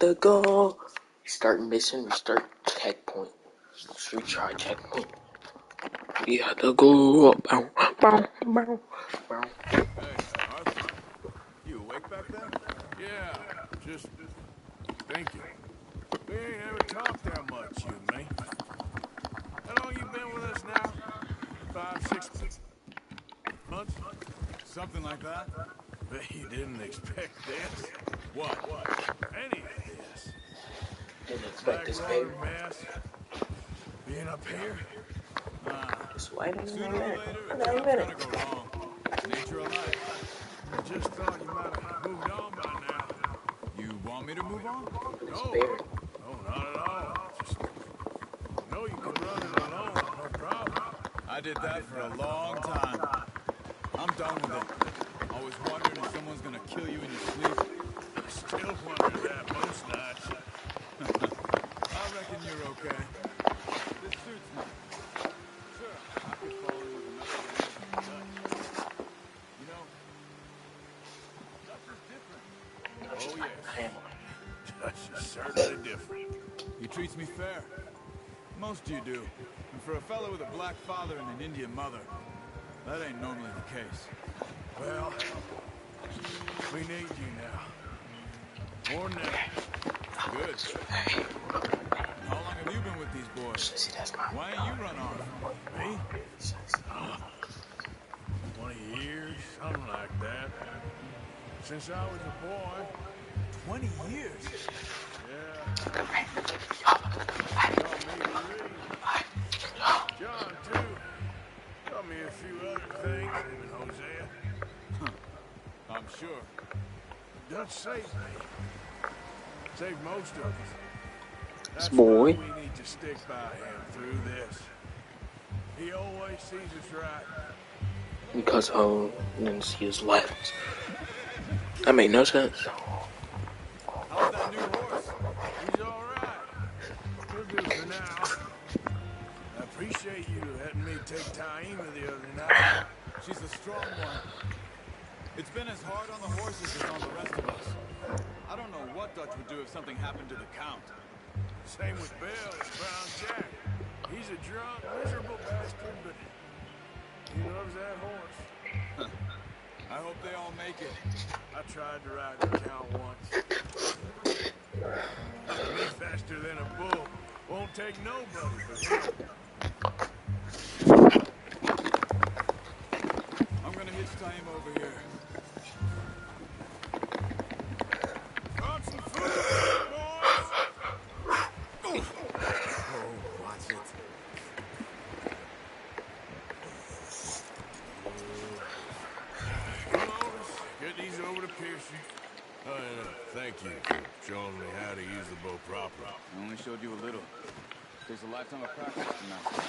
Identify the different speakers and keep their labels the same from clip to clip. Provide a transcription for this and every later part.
Speaker 1: to go. Start mission, restart checkpoint. Let's retry checkpoint. We have to go. Bow, bow, bow, bow.
Speaker 2: Hey, Arthur. You awake back there? Yeah, just thinking. We ain't ever talked that much, you and me. How long you been with us now? 5, 6 months? Something like that? Bet you didn't expect this. What? Any of this?
Speaker 1: Didn't expect this, baby.
Speaker 2: Blackwater mess. Being up here?
Speaker 1: Just waiting in a
Speaker 2: Sooner or
Speaker 1: minute.
Speaker 2: later, a
Speaker 1: Wait a
Speaker 2: job's
Speaker 1: minute.
Speaker 2: gonna go wrong. Nature of life.
Speaker 1: Hmm.
Speaker 2: I just thought you might have moved on by now. You want me to move on?
Speaker 1: This
Speaker 2: No.
Speaker 1: bear.
Speaker 2: No, not at all. Just know you can run it alone, no problem. I did that for a long time. I'm done with it. Always wondering if someone's gonna kill you in your sleep. I still wonder that most nights. I reckon you're okay. This suits me. Sure, I could fall in with another man if I'm Dutch. You know, Dutch is different. Oh, yes. Dutch is certainly different. He treats me fair. Most you do. And for a fellow with a black father and an Indian mother, that ain't normally the case. Well, we need you now. More than ever. Good. How long have you been with these boys? Why ain't you run off? Me? 20 years, something like that. Since I was a boy. 20 years? Yeah. Taught me to read. John, too. Taught me a few other things, him and Hosea. I'm sure. Dutch saved me. Saved most of us.
Speaker 1: This
Speaker 2: That's
Speaker 1: boy.
Speaker 2: why we need to stick by him through this. He always sees us right.
Speaker 1: Because Ho didn't see his left. That made no sense.
Speaker 2: How's that new horse? He's all right. He'll do for now. I appreciate you letting me take Taima the other night. She's a strong one. It's been as hard on the horses as on the rest of us. I don't know what Dutch would do if something happened to the Count. Same with Bill and Brown Jack. He's a drunk, miserable bastard, but he loves that horse. I hope they all make it. I tried to ride the Count once. Me faster than a bull. Won't take nobody but him. I'm gonna hitch Taima over here. Brought some food, boys! Oh, watch it. Come on, let's get these over to Piercy. Thank you for showing me how to use the bow properly.
Speaker 3: I only showed you a little. Takes a lifetime of practice to master.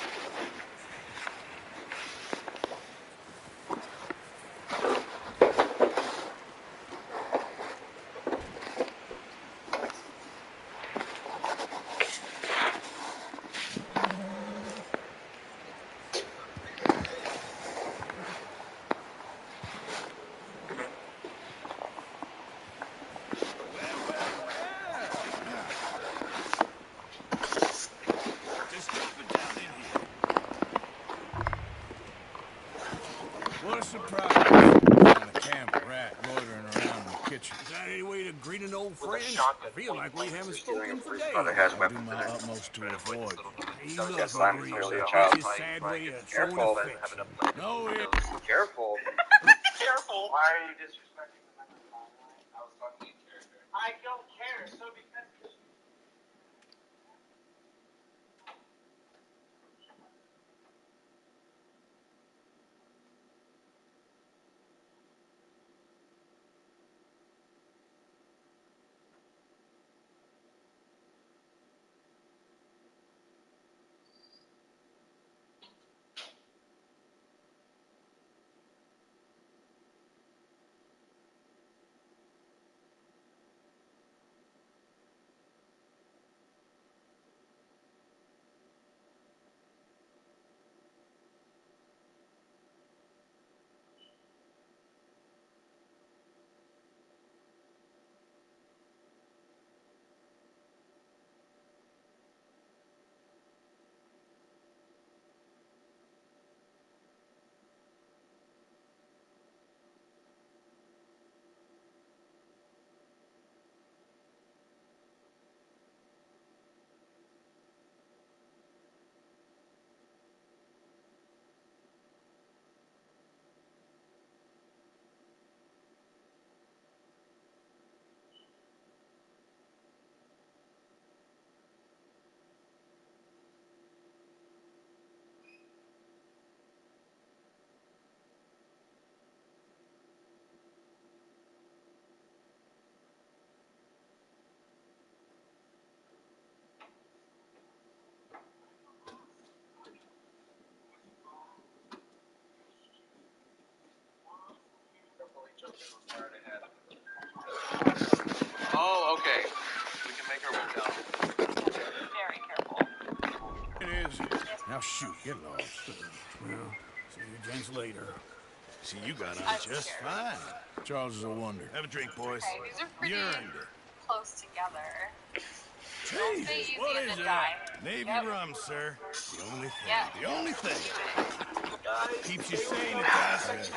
Speaker 2: Just drop it down in here. What a surprise. Found a camp rat loitering around in the kitchen. Is that any way to greet an old friend? I feel like we haven't spoken for days. I'll do my utmost to avoid. He loves a breeze. It's his sad way of showing affection. No,
Speaker 4: Careful. Careful. Why are you disrespecting the men of God? I was talking in character. I don't care. So because Oh, okay. We can make our way down.
Speaker 5: Very careful.
Speaker 3: It is. Now shoot, get lost. Well, see you gents later. See, you got on
Speaker 5: I'm
Speaker 3: just
Speaker 5: scared.
Speaker 3: fine. Charles is a wonder. Have a drink, boys.
Speaker 5: Okay, these are pretty
Speaker 3: You earned it.
Speaker 5: close together. Don't stay
Speaker 3: Jesus,
Speaker 5: easy
Speaker 3: what
Speaker 5: and
Speaker 3: is
Speaker 5: then
Speaker 3: that?
Speaker 5: die.
Speaker 3: Navy
Speaker 5: Yep.
Speaker 3: rum, sir. The only thing.
Speaker 5: Yep.
Speaker 3: The only thing.
Speaker 4: Guys,
Speaker 3: Keeps you sane, it does.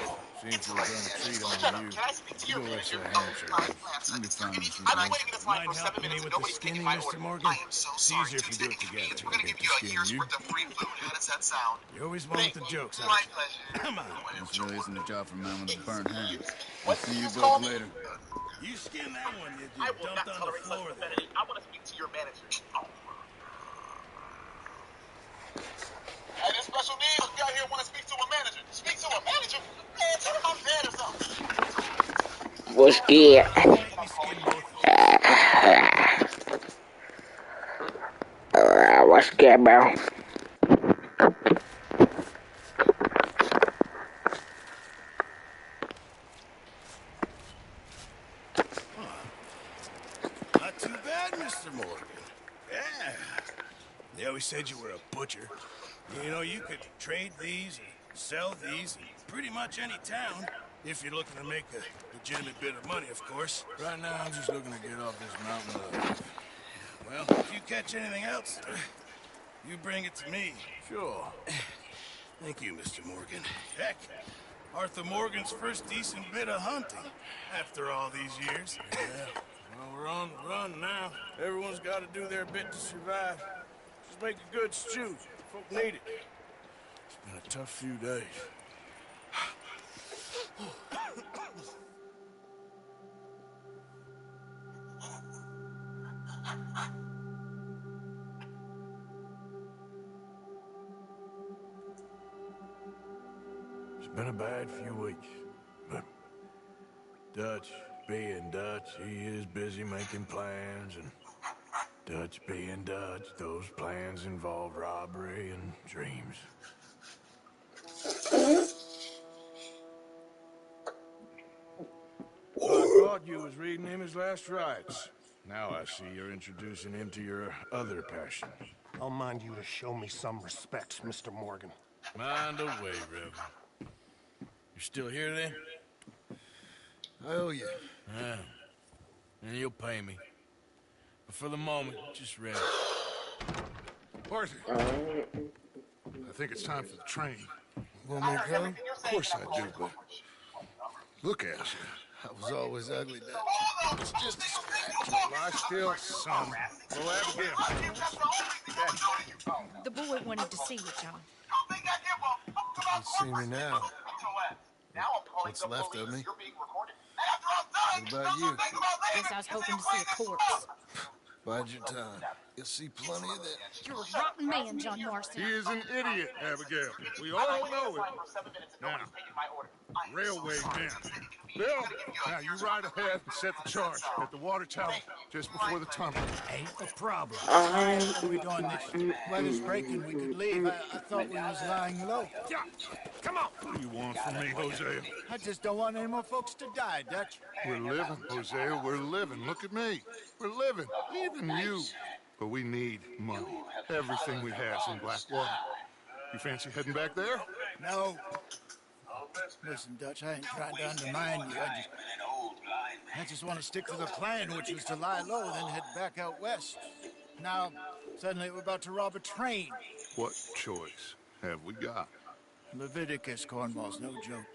Speaker 3: Seems we were gonna treat on you.
Speaker 4: can I speak to
Speaker 3: You
Speaker 4: your
Speaker 3: go rest
Speaker 4: manager?
Speaker 3: your hands, sir.
Speaker 4: Fine,
Speaker 3: You'll be fine in a few
Speaker 4: I've been
Speaker 3: days.
Speaker 4: waiting in this line
Speaker 3: Mind
Speaker 4: for 7
Speaker 3: helping me
Speaker 4: minutes and
Speaker 3: with the
Speaker 4: nobody's taking
Speaker 3: skinny,
Speaker 4: my
Speaker 3: Mr.
Speaker 4: order.
Speaker 3: Morgan?
Speaker 4: I am so
Speaker 3: It's
Speaker 4: sorry.
Speaker 3: easier if we do it together.
Speaker 4: We're gonna
Speaker 3: I
Speaker 4: give
Speaker 3: get
Speaker 4: you
Speaker 3: to
Speaker 4: a
Speaker 3: skin
Speaker 4: year's
Speaker 3: you.
Speaker 4: worth of free food. How does that sound?
Speaker 3: You're always one with the jokes,
Speaker 4: My
Speaker 3: aren't you?
Speaker 4: pleasure.
Speaker 3: Come on.
Speaker 6: This really isn't a job for a man with a burnt hand. I'll
Speaker 4: What
Speaker 6: see
Speaker 4: did
Speaker 6: you
Speaker 4: you just
Speaker 6: both
Speaker 4: call me?
Speaker 6: later.
Speaker 3: You skinned that one, you
Speaker 4: I
Speaker 3: just
Speaker 4: will not
Speaker 3: dumped on the
Speaker 4: tolerate such
Speaker 3: floor there.
Speaker 4: profanity. I want to speak to your manager. Oh. Hey, this special needs guy here want to speak to a manager. Speak to a manager? Man, tell him I'm dead or something.
Speaker 1: What's good?
Speaker 3: Don't make me skin both of you.
Speaker 1: What's good, bro?
Speaker 3: Not too bad, Mr. Morgan. Yeah. They always said you were a butcher. You know, you could trade these and sell these in pretty much any town. If you're looking to make a legitimate bit of money, of course. Right now, I'm just looking to get off this mountain alive. Well, if you catch anything else, you bring it to me. Sure. Thank you, Mr. Morgan. Heck, Arthur Morgan's first decent bit of hunting after all these years. Yeah. Well, we're on the run now. Everyone's got to do their bit to survive. Just make a good stew. Folk need it. It's been a tough few days. It's been a bad few weeks, but Dutch being Dutch, he is busy making plans, and Dutch being Dutch, those plans involve robbery and dreams. I thought you was reading him his last rites. Now I see you're introducing him to your other passion.
Speaker 7: I'll mind you to show me some respect, Mr. Morgan.
Speaker 3: Mind away, Reverend. You still here then?
Speaker 6: I owe you.
Speaker 3: Yeah. And you'll pay me. But for the moment, just rest.
Speaker 8: Arthur, I think it's time for the train.
Speaker 6: Want me to come?
Speaker 8: Of course I do, but look at you.
Speaker 6: I was always ugly, Dad.
Speaker 8: It's just a scratch. Lie still, son. Go Abigail.
Speaker 9: The boy wanted to see you, John.
Speaker 6: You see me now. What's left of me? What about you?
Speaker 9: Guess I was hoping to see a corpse.
Speaker 6: Bide your time. You'll see plenty of that.
Speaker 9: You're a rotten man, John Marston.
Speaker 8: He is an idiot, Abigail. We all know it. Now, railway man. Bill, now you ride ahead and set the charge at the water tower just before the tunnel.
Speaker 10: Ain't a problem. What are we doing? This weather's breaking. We could leave. I thought we was lying low.
Speaker 8: Yeah, come on. What do you want from me, Hosea?
Speaker 10: I just don't want any more folks to die, Dutch.
Speaker 8: We're living, Hosea. We're living. Look at me. We're living. Even you. But we need money. Everything we have in Blackwater. You fancy heading back there?
Speaker 10: No. Listen, Dutch, I ain't trying to undermine you. I just want to stick to the plan, which was to lie low, then head back out west. Now, suddenly we're about to rob a train.
Speaker 8: What choice have we got?
Speaker 10: Leviticus Cornwall's no joke.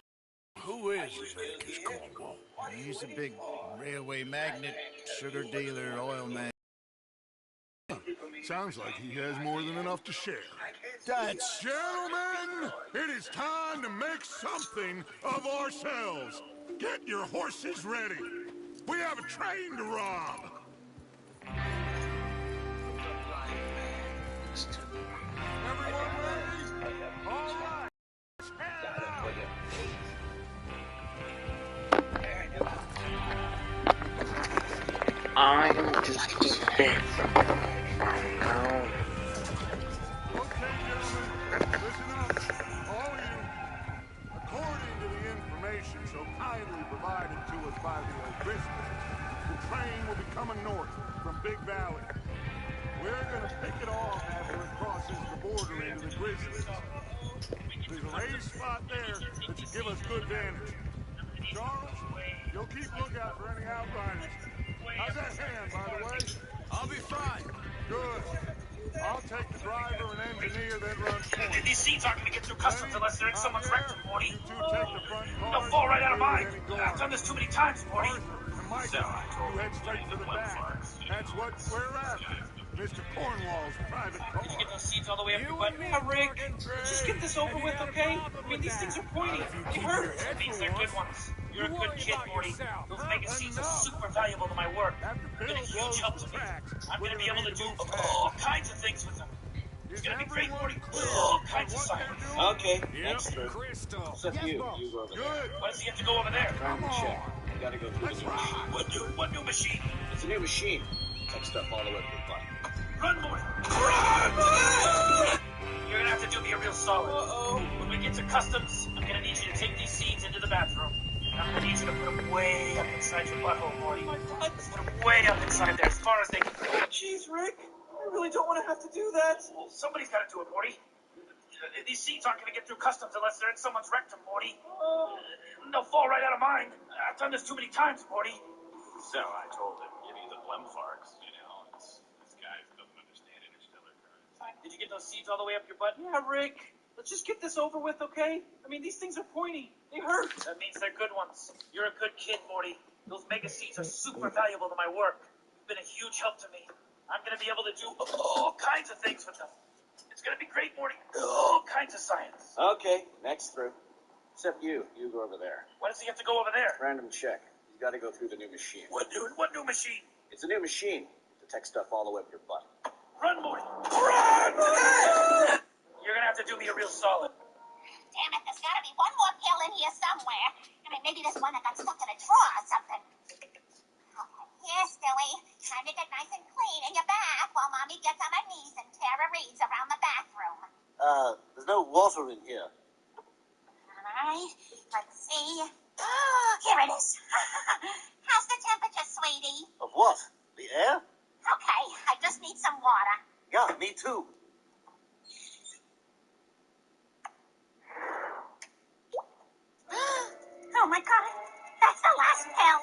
Speaker 3: Who is Leviticus Cornwall?
Speaker 10: He's a big railway magnate, sugar dealer, oil man.
Speaker 8: Sounds like he has more than enough to share.
Speaker 10: Dutch!
Speaker 8: Gentlemen, it is time to make something of ourselves. Get your horses ready. We have a train to rob. Everyone ready? All right.
Speaker 1: I'm just
Speaker 8: Okay, gentlemen, listen up. All of you, according to the information so kindly provided gonna pick it off after it crosses the border into the Grizzlies. There's a raised spot there that should give us good vantage. Charles, you'll keep lookout for any outriders. How's that hand, by the way?
Speaker 2: I'll be fine.
Speaker 8: Good. I'll take the driver and engineer that runs point.
Speaker 4: These seats aren't going to get through customs unless they're in someone's rectum, Morty.
Speaker 8: You two take the front car.
Speaker 4: They'll fall right out of mine. I've done this too many times, Morty.
Speaker 8: Arthur and Michael, you head straight for the back. That's what we're after. Mr. Cornwall's private car.
Speaker 4: Did you get those seats all the way up your butt? Yeah, Rick. Just get this over with, okay? I mean, these things are pointy. They hurt. That means they're good ones. You're a good kid, Morty. Those mega seats are super valuable to my work. They've been a huge help to me. I'm going to be able to do all kinds of things with them. It's going to be great, Morty. All kinds of science.
Speaker 11: Okay, next through. Except you. You go over there.
Speaker 4: Why does he have to go over there?
Speaker 11: Trying to check. You gotta go through the new machine.
Speaker 4: What new machine?
Speaker 11: It's a new machine. Take stuff all the way to the front.
Speaker 4: Run, Morty. Run! You're going to have to do me a real solid. When we get to customs, I'm going to need you to take these seeds into the bathroom. And I'm going to need you to put them way up inside your butthole, Morty. Let's put them way up inside there, as far as they can go. Jeez, Rick. I really don't want to have to do that. Well, somebody's got to do it, Morty. These seats aren't going to get through customs unless they're in someone's rectum, Morty. They'll fall right out of mine. I've done this too many times, Morty.
Speaker 11: So I told him, give you the Blemfarks. You know, this guy doesn't understand interstellar currents.
Speaker 4: Did you get those seeds all the way up your butt? Yeah, Rick. Let's just get this over with, okay? I mean, these things are pointy. They hurt. That means they're good ones. You're a good kid, Morty. Those mega seeds are super valuable to my work. They've been a huge help to me. I'm going to be able to do all kinds of things with them. It's going to be great, Morty. All kinds of science.
Speaker 11: Okay, next through. Except you. You go over there.
Speaker 4: Why does he have to go over there?
Speaker 11: Random check. You gotta go through the new machine.
Speaker 4: What new machine?
Speaker 11: It's a new machine. Detect stuff all the way up your butt.
Speaker 4: Run, Morty. Run! You're going to have to do me a real solid.
Speaker 12: Damn it, there's got to be one more pill in here somewhere. I mean, maybe there's one that got stuck in a drawer or something. Here, Stewie. Time to get nice and clean in your bath while Mommy gets on her knees and Tara reads around the bathroom.
Speaker 11: There's no water in here.
Speaker 12: All right, let's see. Here it is. How's the temperature, sweetie?
Speaker 11: Of what? The air?
Speaker 12: Okay, I just need some water.
Speaker 11: Yeah, me too.
Speaker 12: Oh my God, that's the last pill.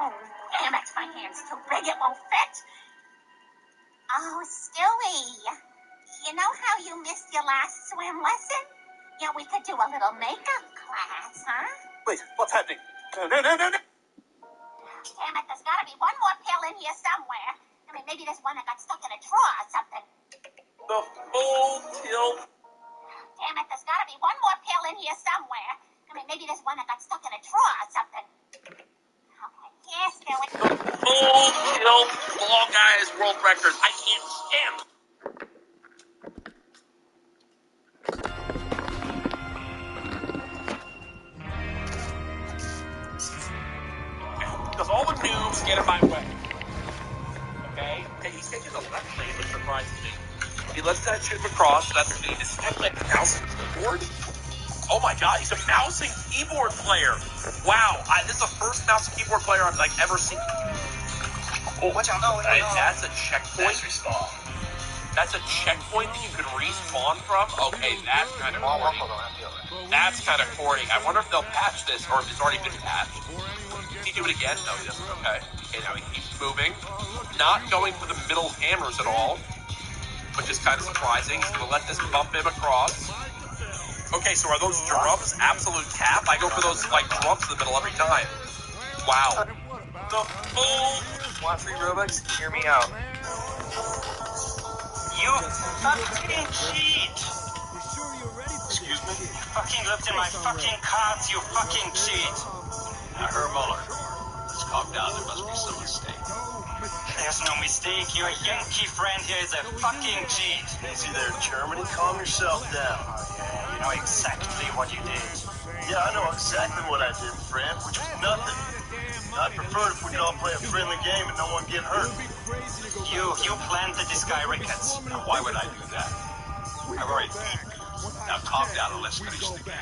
Speaker 12: Oh, damn it, my hand's too big, it won't fit. Oh, Stewie, you know how you missed your last swim lesson? Yeah, we could do a little makeup class, huh?
Speaker 11: Wait, what's happening? No.
Speaker 12: Damn it, there's got to be one more pill in here somewhere. I mean, maybe there's one that got stuck in a drawer or something.
Speaker 11: The full tilt.
Speaker 12: Damn it, there's got to be one more pill in here somewhere. I mean, maybe there's one that got stuck in a drawer or something. Okay, here's Stewie.
Speaker 11: The full tilt. Long guys world record. I can't stand. Because all the noobs get in my way. Okay? Okay, he's taking the left lane, which surprises me. He lets that shit across. That's me. This is like mousing keyboard. Oh my God, he's a mousing keyboard player. Wow, this is the first mouse keyboard player I've ever seen. Oh, watch out! No. That's a checkpoint. That's a checkpoint that you can respawn from. Okay, that's kind of corny. That's kind of corny. I wonder if they'll patch this or if it's already been patched. Does he do it again? No, he doesn't. Okay. Okay, now he keeps moving. Not going for the middle hammers at all, which is kind of surprising. He's going to let this bump him across. Okay, so are those drums absolute cap? I go for those, drums in the middle every time. Wow. The full...
Speaker 4: Want free Robux? Hear me out. You fucking cheat!
Speaker 11: Excuse me?
Speaker 4: You fucking lived in my fucking cards, you fucking cheat!
Speaker 11: Now, Herr Muller, let's calm down. There must be some mistake.
Speaker 4: There's no mistake. Your Yankee friend here is a fucking cheat.
Speaker 3: Easy there, Germany. Calm yourself down.
Speaker 4: You know exactly what you did.
Speaker 3: Yeah, I know exactly what I did, friend, which was nothing. I'd prefer if we could all play a friendly game and no one get hurt.
Speaker 4: You planted this guy rickets.
Speaker 11: Now, why would I do that? I've already beaten you. Now, calm down and let's finish the game.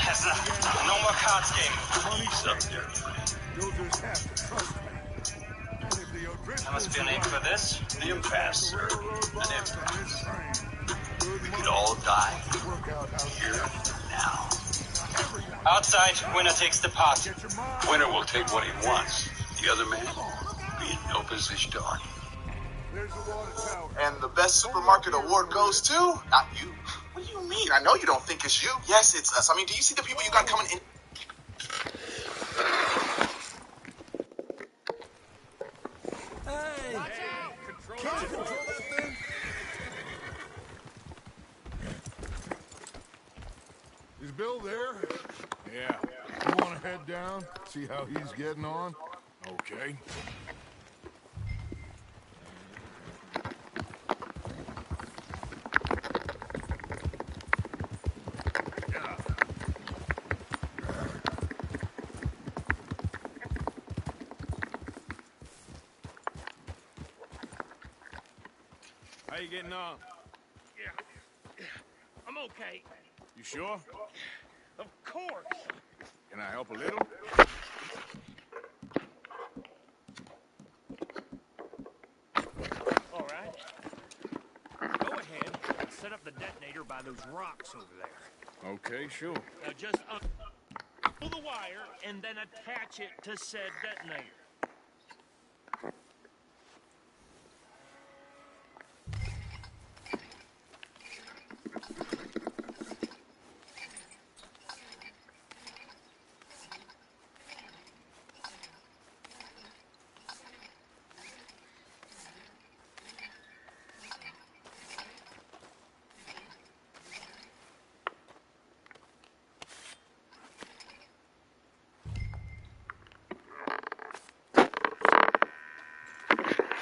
Speaker 4: Yes, no more cards game.
Speaker 3: Ease up there, friend.
Speaker 8: You'll just have to trust me. And if the
Speaker 3: There must be a name for this.
Speaker 8: An impasse, sir.
Speaker 3: An impasse. We could all die here now.
Speaker 4: Outside, winner takes the pot.
Speaker 3: Winner will take what he wants. The other man be in no position to argue.
Speaker 13: And the best supermarket award goes to? Not you. What do you mean? I know you don't think it's you. Yes, it's us. I mean, do you see the people you got coming in?
Speaker 8: Hey! Can't you control that thing? Is Bill there? Yeah. You want to head down, see how he's getting on? Okay.
Speaker 2: How you getting on?
Speaker 4: Yeah. I'm okay.
Speaker 2: You sure?
Speaker 4: Of course.
Speaker 2: Can I help a little?
Speaker 4: All right. Go ahead and set up the detonator by those rocks over there.
Speaker 2: Okay, sure.
Speaker 4: Now just pull the wire and then attach it to said detonator.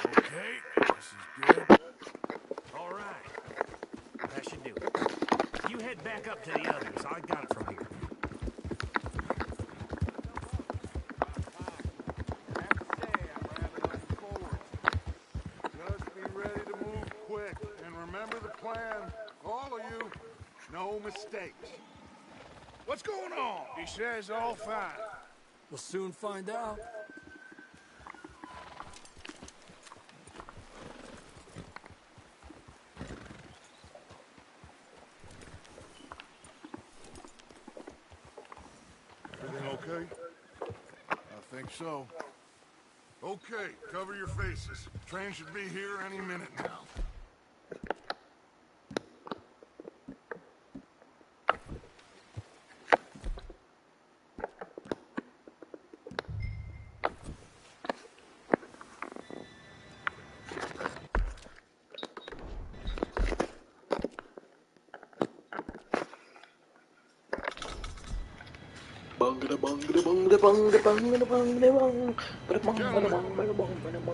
Speaker 8: Okay, this is good.
Speaker 4: All right. That should do it. You head back up to the others. I got it from here.
Speaker 8: Just be ready to move quick, and remember the plan. All of you, no mistakes. What's going on? He says all fine.
Speaker 6: We'll soon find out.
Speaker 8: Everything okay? I think so. Okay, cover your faces. Train should be here any minute now.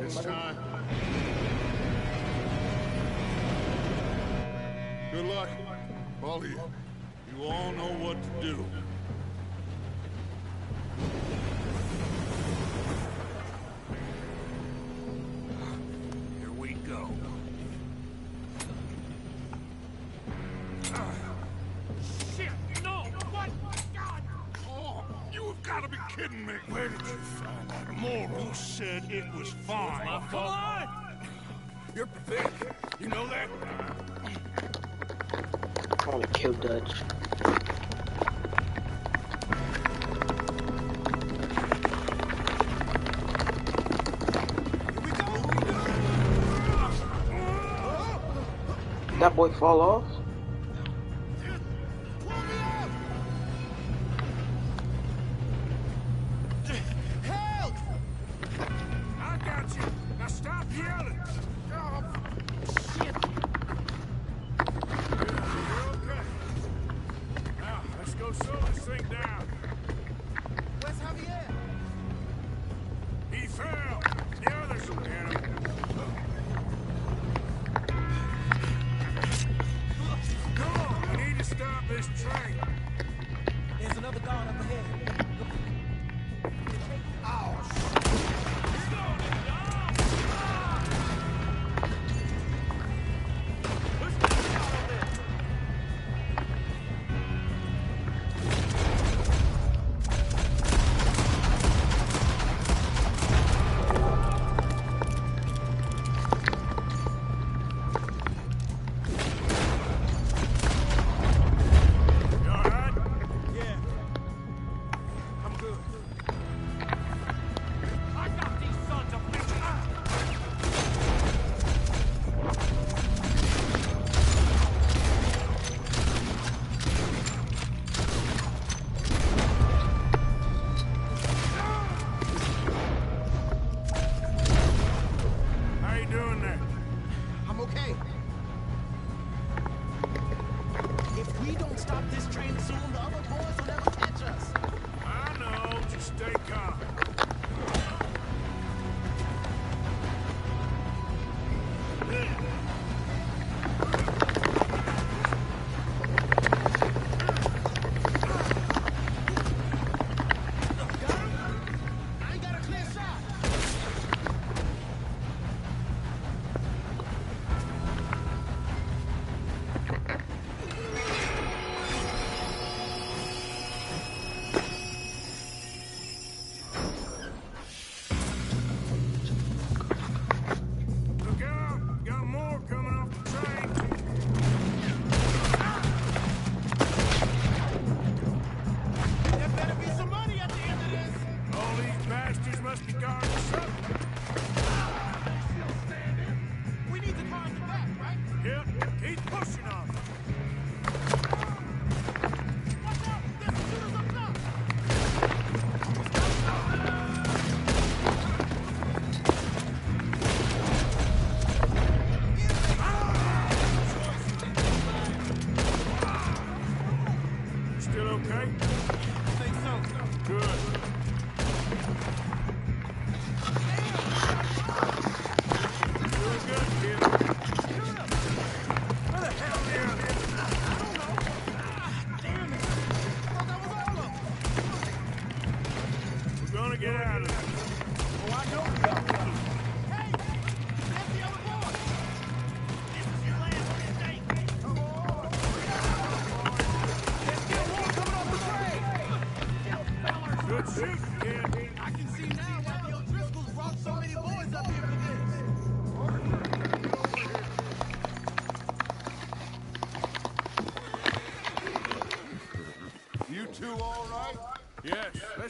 Speaker 8: It's time. Good luck, all of you. You all know what to do.
Speaker 4: Here we go. Shit! No! What? God!
Speaker 8: Oh, you have got to be kidding me. Where did you find that moral? You said it was fine.
Speaker 4: My fault.
Speaker 8: Come on! You're pathetic. You know that?
Speaker 1: I want to kill Dutch. Did that boy fall off?
Speaker 8: Help! I got you. Now stop yelling. Oh,
Speaker 4: Shit!
Speaker 8: you're okay. Now, let's go slow this thing down.
Speaker 10: Where's Javier?
Speaker 8: He fell. The others will get him. Come on, we need to stop this train.
Speaker 10: There's another guard up ahead.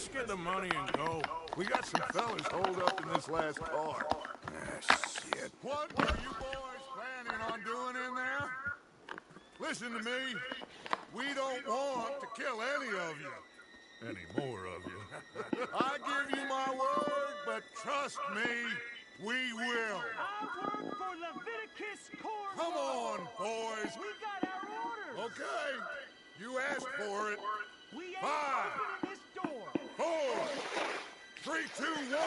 Speaker 8: let's get the money and go. We got some fellas holed up in this last car.
Speaker 3: Ah, shit.
Speaker 8: What were you boys planning on doing in there? Listen to me. We don't want to kill any of you. Any more of you. I give you my word, but trust me, we will.
Speaker 14: I work for Leviticus Corps.
Speaker 8: Come on, boys.
Speaker 14: We got our orders.
Speaker 8: Okay. You asked for it.
Speaker 14: We ain't
Speaker 8: 5,
Speaker 14: opening this door.
Speaker 8: 4, 3, 2, 1.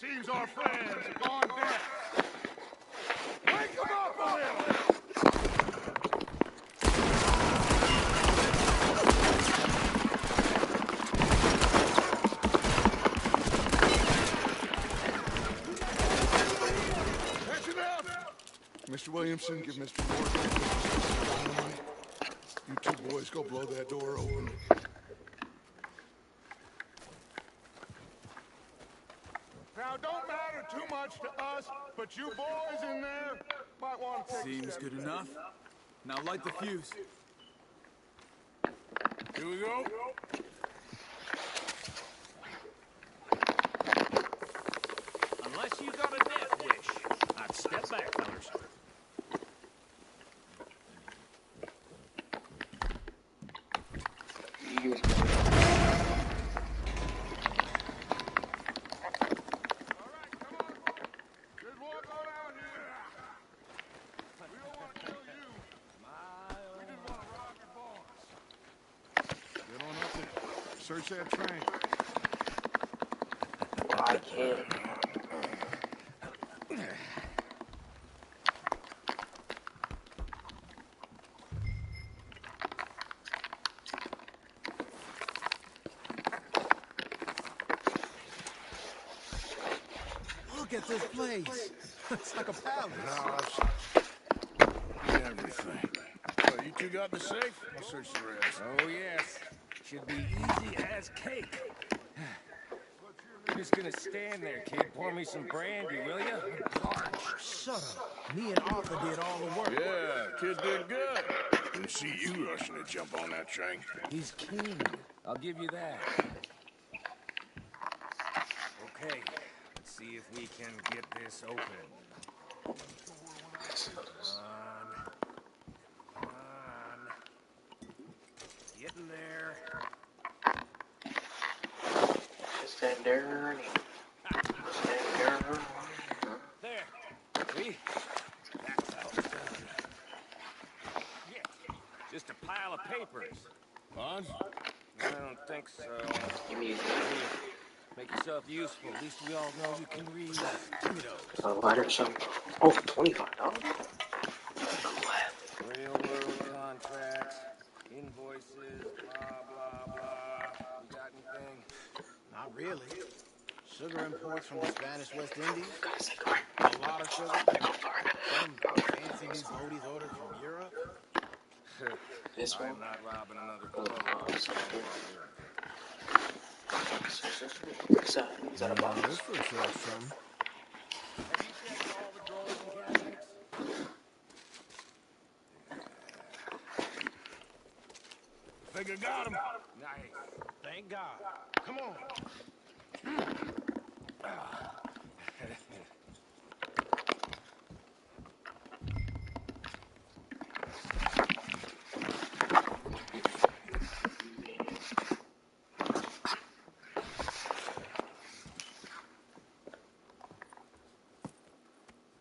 Speaker 8: Seems our friends have gone deaf. Wake them up a little. That's enough. Mr. Williamson, give Mr. Morgan money. You two boys go blow that door open. Now, don't matter too much to us, but you boys in there might want to take
Speaker 2: Seems
Speaker 8: a step
Speaker 2: good
Speaker 8: back.
Speaker 2: enough. Now light the fuse.
Speaker 8: Here we go.
Speaker 14: Unless you got a death wish, I'd step back, fellas.
Speaker 8: Search that train.
Speaker 1: I can't.
Speaker 10: Look at this place. It's like a palace.
Speaker 3: Everything. Well, you two got the safe? I'll search the rest.
Speaker 15: Oh, yes. Should be easy as cake. You're just gonna stand there, kid. Pour me some brandy, will you?
Speaker 10: Shut up. Me and Arthur did all the work.
Speaker 3: Yeah, kid did good. Didn't see you rushing to jump on that train.
Speaker 15: He's king. I'll give you that. Okay, let's see if we can get this open. Come on. Getting there.
Speaker 1: Stand there. Stand there.
Speaker 15: There. See? That's how it's done. Yeah. Just a pile of papers.
Speaker 3: Bonds?
Speaker 15: I don't think so.
Speaker 1: Give me
Speaker 15: Make yourself useful. At least we all know you can read. Give me those.
Speaker 1: a lighter or something. Oh, $25.
Speaker 15: Railroad contracts, invoices, blah, blah, blah. You got anything?
Speaker 10: Not really. Sugar imports from the Spanish West Indies.
Speaker 1: Gotta say, come
Speaker 10: A lot of sugar. Some fancy new boaties ordered from Europe.
Speaker 1: This one.
Speaker 15: I'm not robbing another
Speaker 1: Oh,
Speaker 15: boat.
Speaker 1: Is that a box?
Speaker 8: This looks like something.
Speaker 15: Have you checked all the drawers and cabinets?
Speaker 3: Think I got him.
Speaker 15: Nice.
Speaker 10: Thank God. Come on.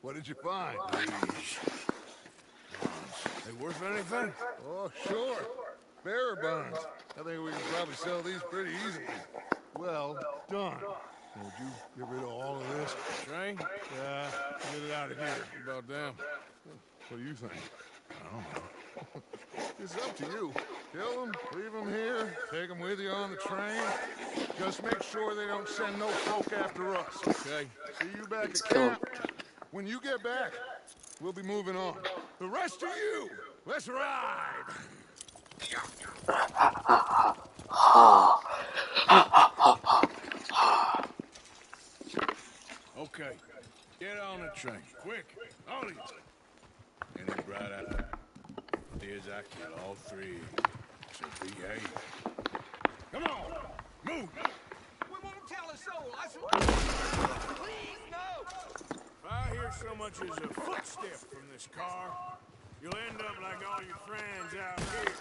Speaker 8: What did you find?
Speaker 3: They worth anything?
Speaker 8: Oh, sure. Bearer bonds. I think we can probably sell these pretty easily. Well done. Would you get rid of all of this?
Speaker 3: Train?
Speaker 8: Yeah, get it out of here.
Speaker 3: About damn.
Speaker 8: What do you think? I don't know. It's up to you. Kill them, leave them here, take them with you on the train. Just make sure they don't send no folk after us, okay? See you back at camp. When you get back, we'll be moving on. The rest of you, let's ride!
Speaker 3: Okay. Get on the train. Quick. All of you. Any bright eyed ideas I kill all three. So behave.
Speaker 8: Come on, move.
Speaker 14: We won't tell a soul. I swear. Please, no.
Speaker 8: If I hear so much as a footstep from this car, you'll end up like all your friends out here.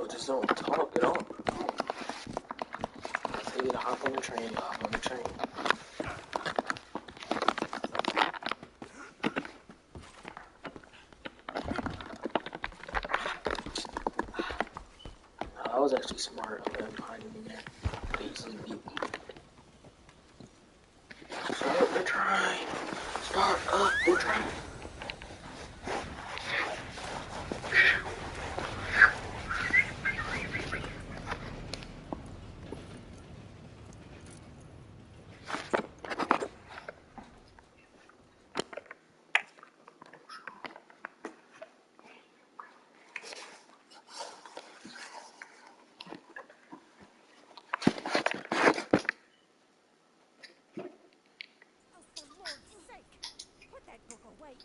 Speaker 1: Just don't talk at all. They need to hop on the train, hop on the train. I was actually smart on them hiding in there. They easily beat me. Start up the train. Start up the train.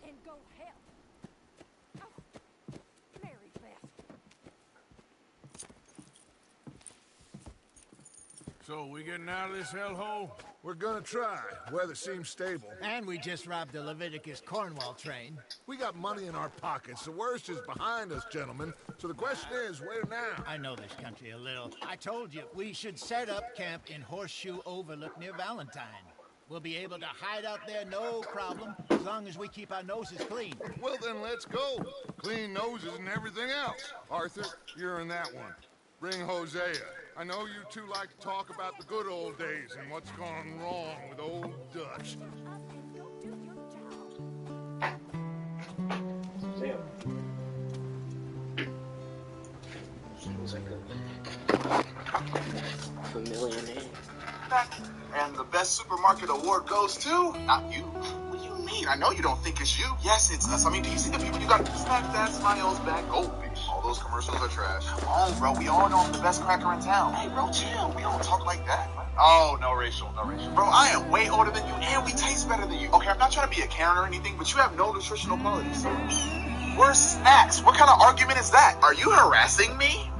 Speaker 9: And go help. Oh, Mary Beth.
Speaker 8: So, we getting out of this hellhole? We're gonna try. Weather seems stable.
Speaker 10: And we just robbed the Leviticus Cornwall train.
Speaker 8: We got money in our pockets. The worst is behind us, gentlemen. So the question is, where now?
Speaker 10: I know this country a little. I told you, we should set up camp in Horseshoe Overlook near Valentine. We'll be able to hide out there no problem, as long as we keep our noses clean.
Speaker 8: Well, then let's go. Clean noses and everything else. Arthur, you're in that one. Bring Hosea. I know you two like to talk about the good old days and what's gone wrong with old Dutch.
Speaker 1: Damn. Seems like a familiar name.
Speaker 13: And the best supermarket award goes to... Not you. What do you mean? I know you don't think it's you. Yes, it's us. I mean, do you see the people you got? Snack that, Smiles back, Goldfish. All those commercials are trash. Come on, bro. We all know I'm the best cracker in town. Hey, bro, chill. We don't talk like that. Oh, no racial, no racial. Bro, I am way older than you, and we taste better than you. Okay, I'm not trying to be a Karen or anything, but you have no nutritional qualities. We're snacks. What kind of argument is that? Are you harassing me?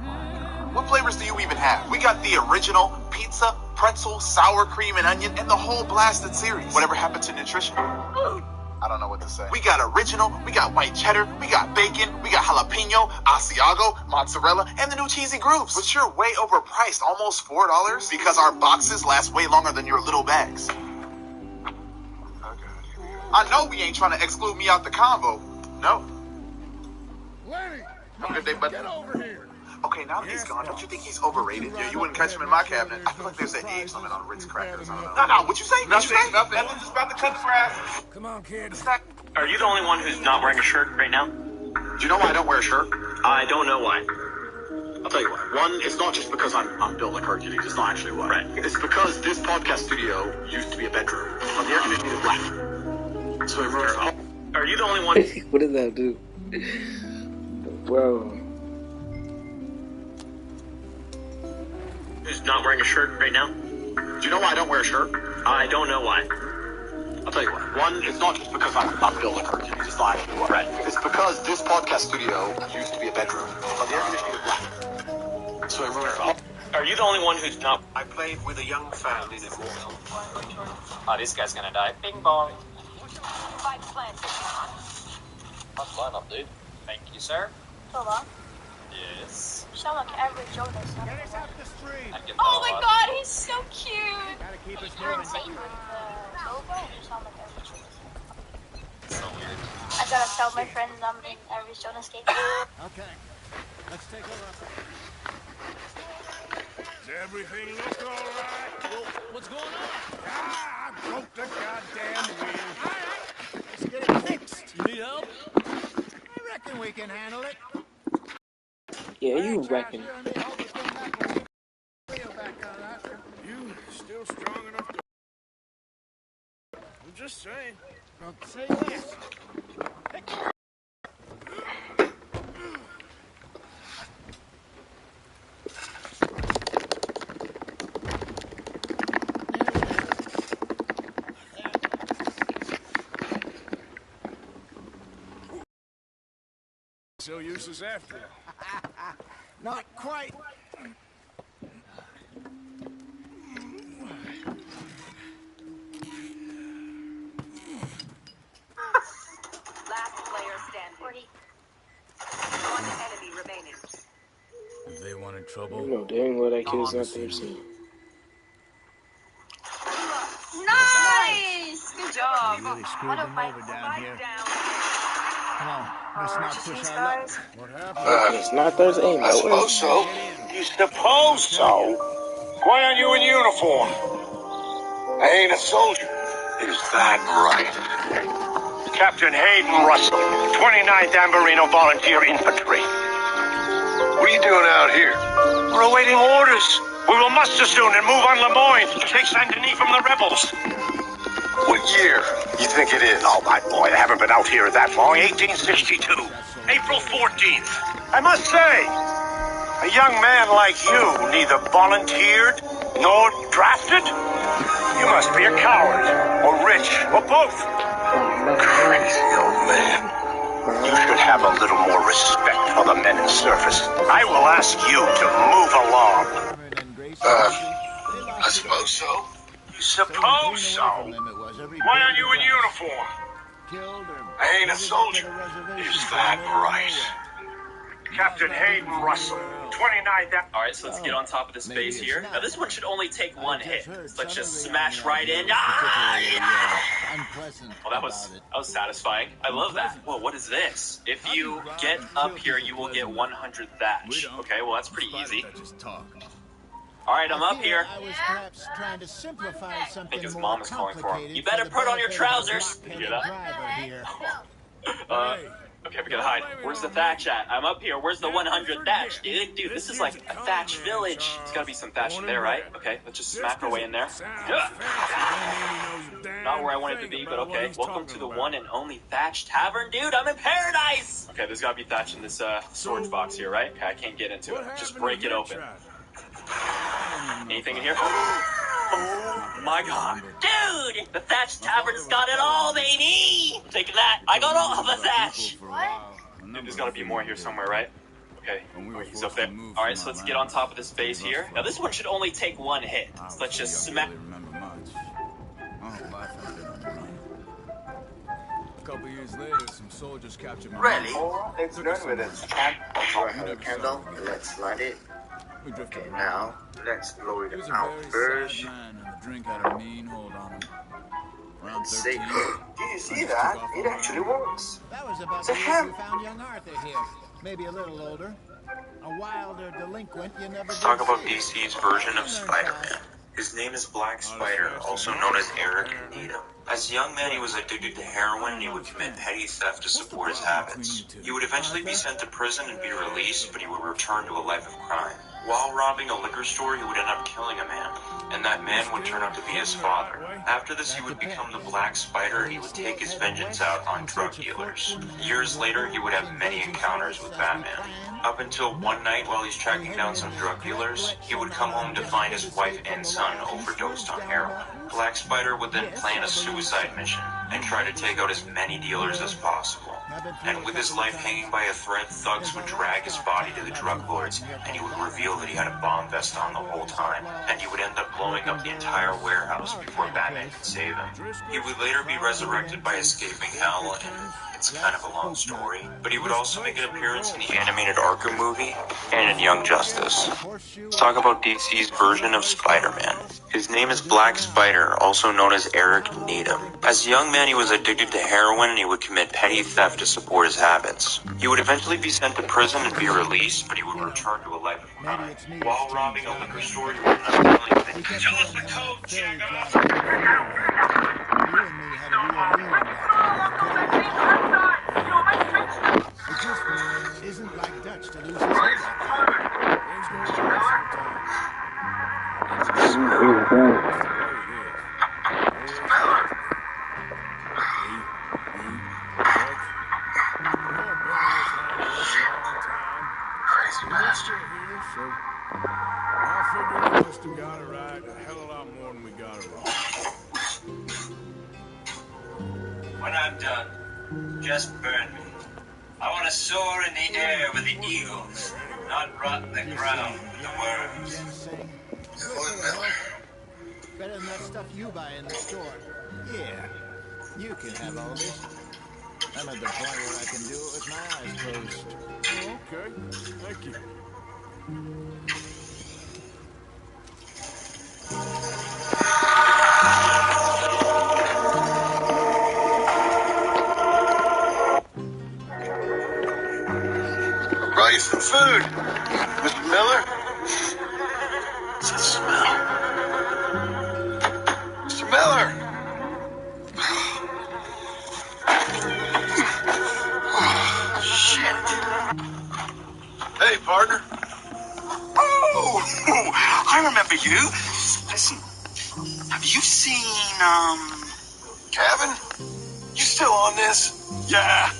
Speaker 13: What flavors do you even have? We got the original, pizza, pretzel, sour cream, and onion, and the whole blasted series. Whatever happened to nutrition? I don't know what to say. We got original, we got white cheddar, we got bacon, we got jalapeno, Asiago, mozzarella, and the new cheesy grooves. But you're way overpriced, almost $4, because our boxes last way longer than your little bags. I know we ain't trying to exclude me out the convo. No.
Speaker 8: Lenny!
Speaker 13: Have a good day, bud.
Speaker 8: Get over here!
Speaker 13: Okay, now that he's gone, don't you think he's overrated? Yeah, you wouldn't catch him in my cabinet. I feel like there's an age limit on Ritz crackers. I don't know. No, what you say? Nothing. Nothing's just about to cut the grass.
Speaker 8: Come on, kid.
Speaker 11: Are you the only one who's not wearing a shirt right now?
Speaker 13: Do you know why I don't wear a shirt?
Speaker 11: I don't know why.
Speaker 13: I'll tell you why. One, it's not just because I'm built like Hercules. It's not actually why. Right. It's because this podcast studio used to be a bedroom. But the air conditioning is black. So everyone's...
Speaker 11: Are you the only one?
Speaker 1: What does that do? Bro.
Speaker 11: Who's not wearing a shirt right now?
Speaker 13: Do you know why I don't wear a shirt?
Speaker 11: I don't know why.
Speaker 13: I'll tell you why. One, it's not just because I'm built like Hercules. It's not actually why.
Speaker 11: Right.
Speaker 13: It's because this podcast studio used to be a bedroom. But the air conditioning is black. So everyone's...
Speaker 11: Are you the only one who's not?
Speaker 16: I played with a young fan in Immortal.
Speaker 11: Oh, this guy's gonna die. Bing bong.
Speaker 5: Fight plan,
Speaker 11: Let's line up, dude. Thank you, sir.
Speaker 12: Hold on.
Speaker 11: Yes.
Speaker 12: Sound like every Jonas.
Speaker 10: Get us up the street.
Speaker 5: Oh my god, he's so cute!
Speaker 10: Gotta keep us
Speaker 12: You're
Speaker 10: moving.
Speaker 12: insane with the logo. You sound like every Jonas.
Speaker 11: So weird.
Speaker 12: I gotta tell my friends I'm in every Jonas game.
Speaker 10: Okay, let's take a look.
Speaker 8: Does everything look all right?
Speaker 14: Well, what's going on?
Speaker 8: Ah, I broke the goddamn wheel.
Speaker 10: All right, let's get it fixed.
Speaker 14: You need help?
Speaker 10: I reckon we can handle it.
Speaker 1: Yeah, you reckon.
Speaker 8: You still strong enough to... I'm just saying.
Speaker 10: Don't say yes.
Speaker 8: so useless after all.
Speaker 10: Not quite.
Speaker 17: Last player standing. One enemy remaining.
Speaker 2: If they wanted trouble,
Speaker 1: You know dang well that kid's not there soon.
Speaker 5: Nice! Good job.
Speaker 10: We really screwed them over down here. Come on, let's not push our luck.
Speaker 8: What happened?
Speaker 1: It's not there's aim.
Speaker 3: I suppose so.
Speaker 18: You suppose so? Why aren't you in uniform? I ain't a soldier.
Speaker 16: Is that right?
Speaker 18: Captain Hayden Russell, 29th Amberino Volunteer Infantry.
Speaker 16: What are you doing out here?
Speaker 18: We're awaiting orders. We will muster soon and move on Lemoyne to take Saint Denis from the rebels.
Speaker 16: What year you think it is?
Speaker 18: Oh, my boy, I haven't been out here that long. 1862. April 14th. I must say, a young man like you neither volunteered nor drafted? You must be a coward, or rich, or both.
Speaker 16: Crazy old man.
Speaker 18: You should have a little more respect for the men in service. I will ask you to move along.
Speaker 16: I suppose so.
Speaker 18: You suppose so? Why aren't you in uniform?
Speaker 16: I ain't a soldier.
Speaker 18: Is that right? Captain Hayden Russell, 29th.
Speaker 11: Alright, so let's get on top of this base here. Now this one should only take one hit. So let's just smash right in. Ah, yeah! Well, that was satisfying. I love that. Whoa, what is this? If you get up here, you will get 100 thatch. Okay, well that's pretty easy. Alright, I'm up here.
Speaker 10: I was perhaps trying to simplify something.
Speaker 11: I think his mom is calling for him. You better put on your trousers. You hear that? Okay, we gotta hide. Where's the thatch at? I'm up here. Where's the 100 thatch? Dude, this is like a thatch village. There's gotta be some thatch in there, right? Okay, let's just smack our way in there. Not where I wanted to be, but okay. Welcome to the one and only Thatch Tavern. Dude, I'm in paradise! Okay, there's gotta be thatch in this storage box here, right? Okay, I can't get into it. Just break it open. Anything in here? Oh my god. Dude! The Thatch Tavern's got it all, baby! I'm taking that. I got all the thatch! Dude, there's gotta be more here somewhere, right? Okay, he's up there. Alright, so let's get on top of this base here. Now this one should only take one hit. So let's just smack...
Speaker 2: A couple years later, some soldiers captured my
Speaker 19: Really? Let's run with it. Have a candle. Let's light it. Okay, now let's blow it out first.
Speaker 2: Drink had a mean hold on him. Around
Speaker 19: See,
Speaker 2: 13.
Speaker 19: do you see that? It actually works.
Speaker 10: That was about
Speaker 19: So
Speaker 10: the year
Speaker 19: Ham-
Speaker 10: we found young Arthur here. Maybe a little older. A wilder delinquent you never
Speaker 20: Let's talk
Speaker 10: did
Speaker 20: about
Speaker 10: see.
Speaker 20: DC's version of Spider-Man. His name is Black Spider, also known as Eric Needham. As a young man, he was addicted to heroin and he would commit petty theft to support his habits. He would eventually be sent to prison and be released, but he would return to a life of crime. While robbing a liquor store, he would end up killing a man, and that man would turn out to be his father. After this, he would become the Black Spider and he would take his vengeance out on drug dealers. Years later, he would have many encounters with Batman. Up until one night, while he's tracking down some drug dealers, he would come home to find his wife and son overdosed on heroin. Black Spider would then plan a suicide mission and try to take out as many dealers as possible. And with his life hanging by a thread, thugs would drag his body to the drug lords, and he would reveal that he had a bomb vest on the whole time, and he would end up blowing up the entire warehouse before Batman could save him. He would later be resurrected by escaping hell, and it's kind of a long story, but he would also make an appearance in the animated Arkham movie and in Young Justice. Let's talk about DC's version of Spider-Man. His name is Black Spider, also known as Eric Needham. As a young man, he was addicted to heroin and he would commit petty theft to support his habits. He would eventually be sent to prison and be released, but he would return to a life of crime. While robbing a liquor store, he would end up killing many.
Speaker 3: Tell us the code, Jagger.
Speaker 10: It just isn't like Dutch to lose his head.
Speaker 8: Crazy bastard. I figured we must have got it right a hell of a lot more than we got it wrong.
Speaker 19: When I'm done, just burn me.
Speaker 20: I want to soar in the air with the eagles, not rot in the ground with the worms.
Speaker 10: Ginseng. Good for the health. Better than that stuff you buy in the store. Yeah, you can have all this. I'm at the point where I can do it with my eyes closed.
Speaker 8: Oh, okay. Thank you.
Speaker 16: Brought you some food. Mr. Miller? What's that smell? Mr. Miller! Oh, shit. Hey, partner.
Speaker 18: Oh, I remember you. Listen, have you seen,
Speaker 16: Kevin? You still on this?
Speaker 18: Yeah.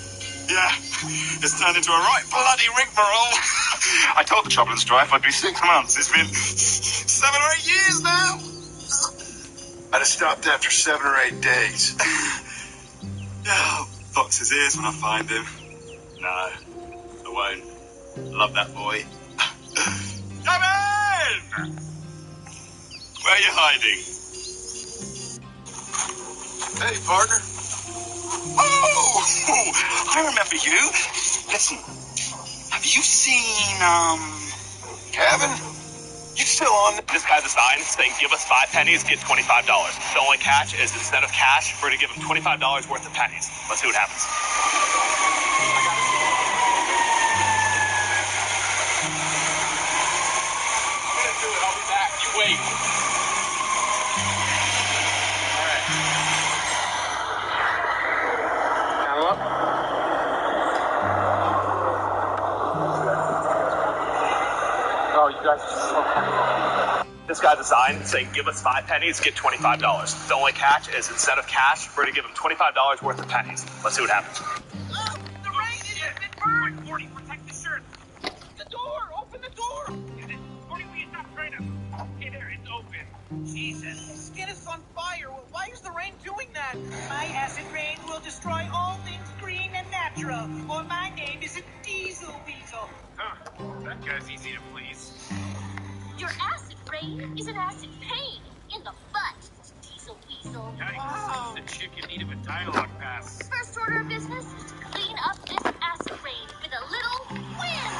Speaker 18: It's turned into a right bloody rigmarole. I told the trouble and strife I'd be 6 months. It's been 7 or 8 years now.
Speaker 16: I'd have stopped after 7 or 8 days.
Speaker 18: Oh, box his ears when I find him. No, I won't. Love that boy. Come in! Where are you hiding?
Speaker 16: Hey, partner.
Speaker 18: Oh, I remember you. Listen, have you seen,
Speaker 16: Kevin? You still on?
Speaker 18: This guy's a sign saying give us 5 pennies, get $25. The only catch is instead of cash, we're to give him $25 worth of pennies. Let's see what happens. I'm gonna do it. I'll be back. You wait. All right.
Speaker 1: Now up. Oh, you guys are so funny.
Speaker 18: This guy's a sign saying give us 5 pennies, get $25. The only catch is instead of cash, we're to give him $25 worth of pennies. Let's see what happens.
Speaker 4: Oh, the rain has been burned! Morty, protect the shirt! The door! Open the door! Morty, will you stop trying to... Okay, there, it's open. Jesus. My skin is on fire. Why is the rain doing that? My acid rain will destroy all things green and natural. Or my name is a Diesel Weasel. Huh. That guy's easy to please.
Speaker 12: Your acid rain is an acid pain in the butt, Diesel Weasel.
Speaker 4: Yikes. Wow. The chicken need of a dialogue pass.
Speaker 12: First order of business is to clean up this acid rain with a little wind.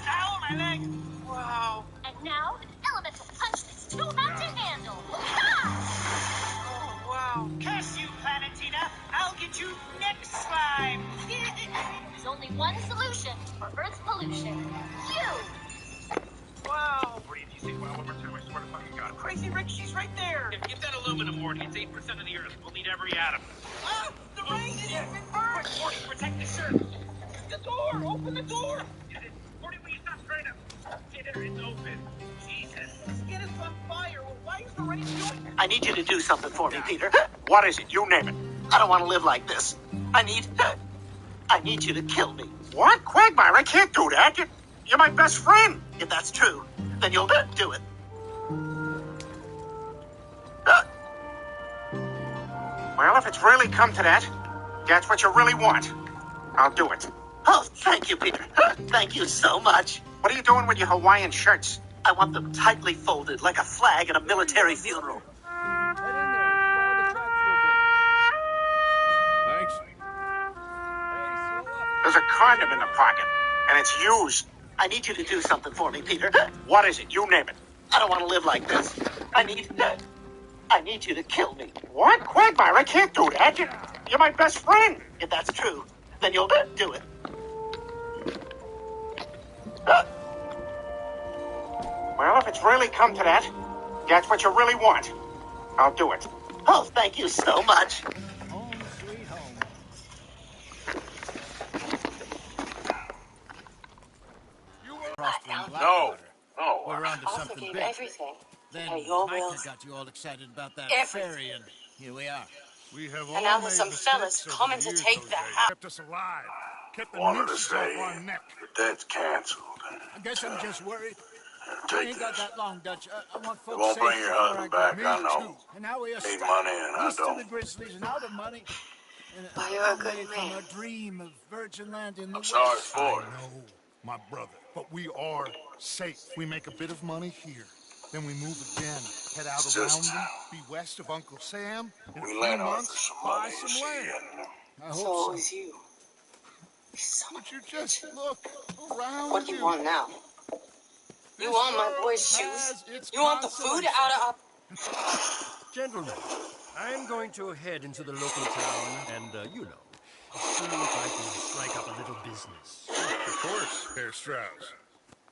Speaker 4: Ow, my leg. Wow.
Speaker 12: And now, an elemental punch that's too hot to handle. Ha!
Speaker 4: Oh, wow. Curse you, Planetina. I'll get you next slime.
Speaker 12: There's only one solution for Earth's pollution. You!
Speaker 4: Wow. Morty, if you say wow one more time, I swear to fucking God. Crazy Rick, she's right there. Yeah, get that aluminum, Morty. It's 8% of the Earth. We'll need every atom. Ah, the rain has been burned. Morty, protect the shirt. The door. Open the door. Morty, will you stop trying to... Okay, there, it's open. Jesus. The skin is on fire. Why is the rain doing...
Speaker 21: I need you to do something for me, Peter. What is it? You name it. I don't want to live like this. I need you to kill me.
Speaker 18: What? Quagmire, I can't do that. You're my best friend.
Speaker 21: If that's true, then you'll do it.
Speaker 18: Well, if it's really come to that, that's what you really want. I'll do it.
Speaker 21: Oh, thank you, Peter. Thank you so much.
Speaker 18: What are you doing with your Hawaiian shirts?
Speaker 21: I want them tightly folded like a flag at a military funeral.
Speaker 8: Thanks.
Speaker 18: There's a condom in the pocket, and it's used.
Speaker 21: I need you to do something for me, Peter.
Speaker 18: What is it? You name it.
Speaker 21: I don't want to live like this. I need you to kill me.
Speaker 18: What? Quagmire, I can't do that. You're my best friend.
Speaker 21: If that's true, then you'll do it.
Speaker 18: Well, if it's really come to that, that's what you really want. I'll do it.
Speaker 21: Oh, thank you so much.
Speaker 10: Home sweet home.
Speaker 16: No.
Speaker 10: We're on to
Speaker 17: Also
Speaker 10: something
Speaker 17: gave
Speaker 10: big.
Speaker 17: everything to
Speaker 10: Then
Speaker 17: pay your
Speaker 10: Micah
Speaker 17: bills.
Speaker 10: got you all excited about that
Speaker 17: Everything.
Speaker 10: ferry, and here we are.
Speaker 8: We have
Speaker 17: And
Speaker 8: all
Speaker 17: now
Speaker 8: made
Speaker 17: there's some
Speaker 8: mistakes
Speaker 17: fellas
Speaker 8: over
Speaker 17: coming
Speaker 8: the
Speaker 17: to
Speaker 8: years,
Speaker 17: take
Speaker 8: Jose.
Speaker 17: the house.
Speaker 8: Kept us alive. Kept the
Speaker 16: Wanted to
Speaker 8: nooses
Speaker 16: say
Speaker 8: off our neck.
Speaker 16: your dad's canceled.
Speaker 10: I guess I'm just worried. I
Speaker 16: Take
Speaker 10: ain't got
Speaker 16: this.
Speaker 10: that long, Dutch. I want folks
Speaker 16: won't
Speaker 10: safe
Speaker 16: bring your
Speaker 10: before
Speaker 16: husband
Speaker 10: I go.
Speaker 16: back, I know.
Speaker 10: And now we are
Speaker 16: Need
Speaker 10: stuck
Speaker 16: money and I
Speaker 10: east of
Speaker 16: don't.
Speaker 10: the Grizzlies and out of money.
Speaker 21: Well, you're a
Speaker 10: away
Speaker 21: good
Speaker 10: from
Speaker 21: man.
Speaker 10: a dream of virgin land in the
Speaker 3: I'm sorry
Speaker 10: West.
Speaker 3: for it.
Speaker 8: No, my brother, but we are safe. We make a bit of money here. Then we move again, head out
Speaker 3: It's
Speaker 8: around
Speaker 3: just
Speaker 8: them, be west of Uncle Sam. In a
Speaker 3: we
Speaker 8: few
Speaker 3: lent Arthur
Speaker 8: months,
Speaker 3: some
Speaker 8: buy
Speaker 3: money, you
Speaker 8: some
Speaker 3: see,
Speaker 8: land.
Speaker 3: and
Speaker 10: I hope
Speaker 21: So
Speaker 10: so.
Speaker 21: it was you.
Speaker 8: Would you just look around
Speaker 21: What do you want now? You
Speaker 8: This
Speaker 21: want my
Speaker 8: world
Speaker 21: boy's shoes?
Speaker 8: has its
Speaker 21: You want the food out of...
Speaker 14: Gentlemen, I'm going to head into the local town and, see if I can strike up a little business.
Speaker 8: Of course, Herr Strauss.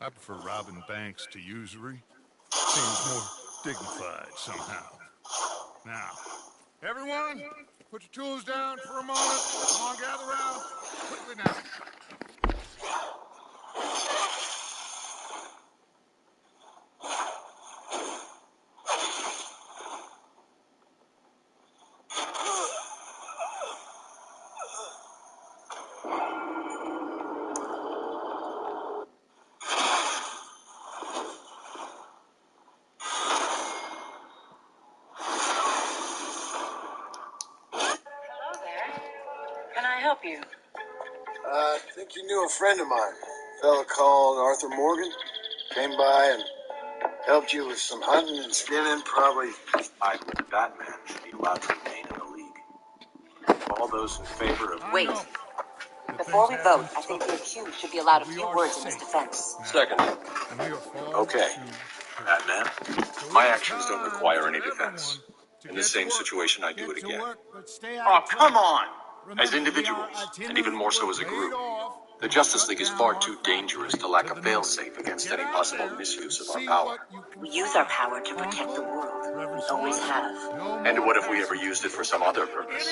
Speaker 8: I prefer robbing banks to usury. Seems more dignified somehow. Now, everyone, put your tools down for a moment. Come on, gather round. Quickly now.
Speaker 21: Hello there. Can I help you?
Speaker 16: I think you knew a friend of mine, a fella called Arthur Morgan. Came by and helped you with some hunting and skinning, probably.
Speaker 20: I believe the Batman should be allowed to remain in the league. All those in favor of...
Speaker 10: Wait.
Speaker 21: Before we vote, I think the accused should be allowed a few words in his defense.
Speaker 20: Second.
Speaker 8: Okay.
Speaker 20: Batman, my actions don't require any defense. In the same situation, I do it again.
Speaker 18: Oh, come on! As individuals, and even more so as a group, the Justice League is far too dangerous to lack a failsafe against any possible misuse of our power.
Speaker 21: We use our power to protect the world. We always have.
Speaker 18: And what if we ever used it for some other purpose?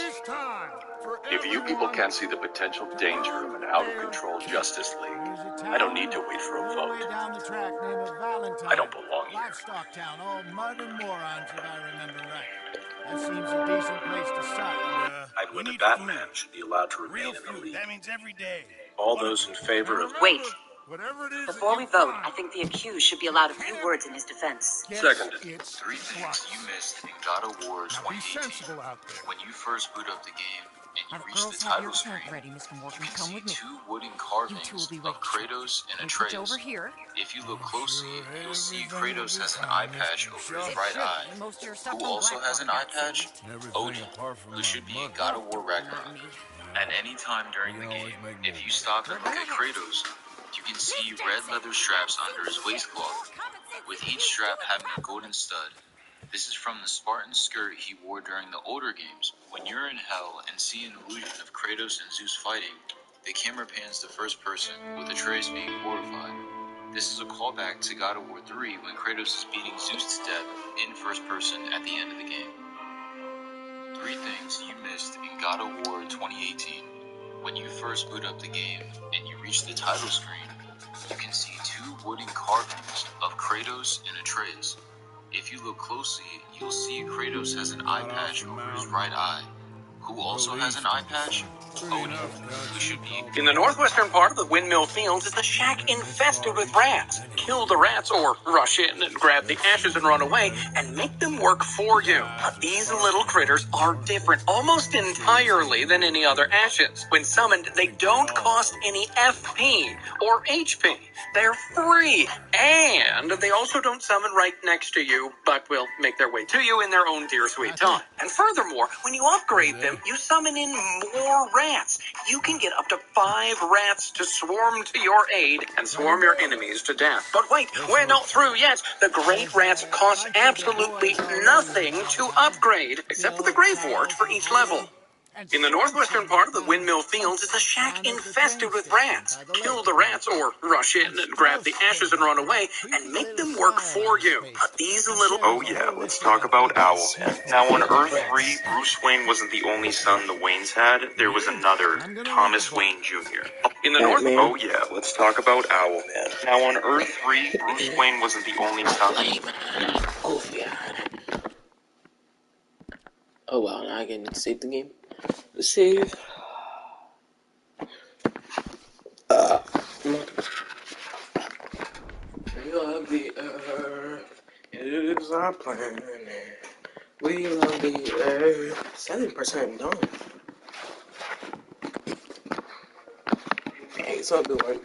Speaker 18: If you people can't see the potential danger of an out-of-control Justice League, I don't need to wait for a vote. I don't belong here.
Speaker 10: Stocktown, all mud and morons, if I remember right. That seems a decent place to start.
Speaker 20: I believe the Batman should be allowed to remain in the league.
Speaker 3: That means every day.
Speaker 20: All those in favor of...
Speaker 21: Wait. Before we vote, I think the accused should be allowed a few words in his defense.
Speaker 18: Seconded.
Speaker 20: 3 things you missed in God of War 2018. When you first boot up the game and you reach the title screen,
Speaker 9: ready, Mr. Morgan.
Speaker 20: you can
Speaker 9: Come
Speaker 20: see
Speaker 9: with me.
Speaker 20: 2 wooden carvings
Speaker 9: will be
Speaker 20: of Kratos and Atreus.
Speaker 9: over here.
Speaker 20: If you look closely, you'll see Kratos has an eye patch over his right eye.
Speaker 9: Most of your stuff
Speaker 20: Who
Speaker 9: on
Speaker 20: also has an eye patch?
Speaker 8: Everything
Speaker 20: Odin,
Speaker 8: apart from
Speaker 20: who should be
Speaker 8: my
Speaker 20: in God of War Ragnarok. At any time during the game, if you stop and look at Kratos, you can see red leather straps under his waistcloth, with each strap having a golden stud. This is from the Spartan skirt he wore during the older games. When you're in hell and see an illusion of Kratos and Zeus fighting, the camera pans to first person, with Atreus being horrified. This is a callback to God of War 3 when Kratos is beating Zeus to death in first person at the end of the game. 3 things you missed in God of War 2018. When you first boot up the game and you reach the title screen, you can see 2 wooden carvings of Kratos and Atreus. If you look closely, you'll see Kratos has an eye patch over his right eye. Who also has an eye patch? Odin, who should be...
Speaker 11: In the northwestern part of the Windmill Fields is a shack infested with rats. Kill the rats or rush in and grab the ashes and run away and make them work for you. But these little critters are different almost entirely than any other ashes. When summoned, they don't cost any FP or HP. They're free. And they also don't summon right next to you, but will make their way to you in their own dear sweet time. And furthermore, when you upgrade them, you summon in more rats. You can get up to 5 rats to swarm to your aid and swarm your enemies to death. But wait, we're not through yet. The great rats cost absolutely nothing to upgrade, except for the Grey Forge for each level. In the northwestern part of the Windmill Fields is a shack infested with rats. Kill the rats or rush in and grab the ashes and run away and make them work for you. But these little...
Speaker 20: Oh yeah, let's talk about Owlman. Now on Earth 3, Bruce Wayne wasn't the only son the Waynes had. There was another, Thomas Wayne Jr. In the north... Oh yeah, let's talk about Owlman. Now on Earth 3, Bruce Wayne wasn't the only son...
Speaker 1: Oh wow, now I can save the game. Let's save. We love the earth. It is our planet. We love the earth. 7% done. something like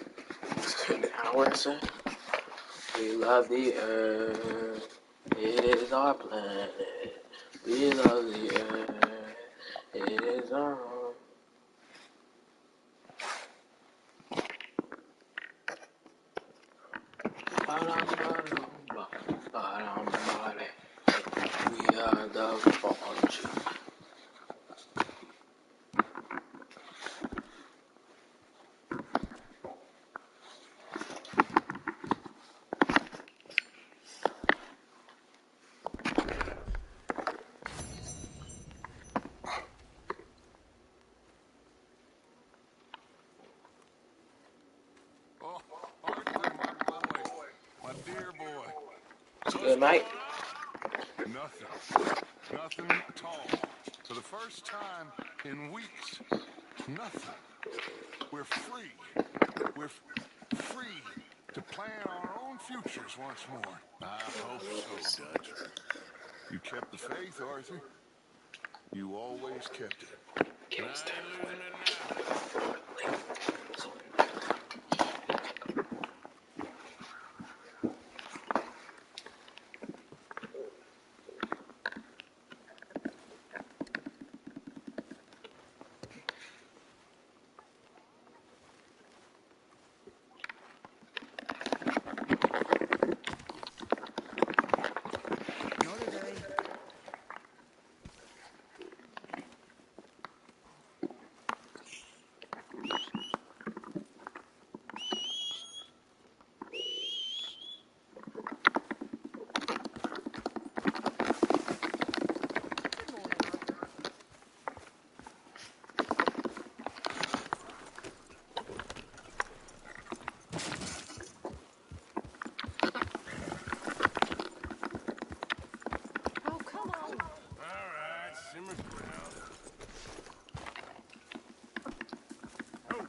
Speaker 1: an hour or so. We love the earth. It is our planet. We love the earth. It is our home. We are the fortune.
Speaker 8: Oh, Arthur, my boy. My dear boy.
Speaker 1: It's
Speaker 8: What's
Speaker 1: good night.
Speaker 8: going on? Nothing. Nothing at all. For the first time in weeks. Nothing. We're free. We're free to plan our own futures once more. I hope so, Dutch. You kept the faith, Arthur. You always kept it. And I ain't losing it now.
Speaker 14: Not today. Oh, come on.
Speaker 8: All right, simmer down. Oh.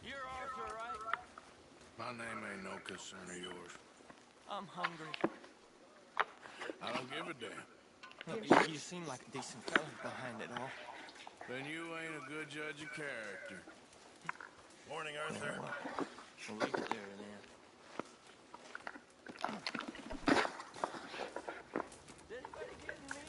Speaker 15: You're Arthur, right?
Speaker 8: My name ain't no concern of yours.
Speaker 15: I'm hungry.
Speaker 8: I don't give a damn.
Speaker 15: Look, you seem like a decent fella behind it all.
Speaker 8: Then you ain't a good judge of character. Morning, Arthur.
Speaker 15: Yeah, well, we'll leave it there then. Is anybody getting me?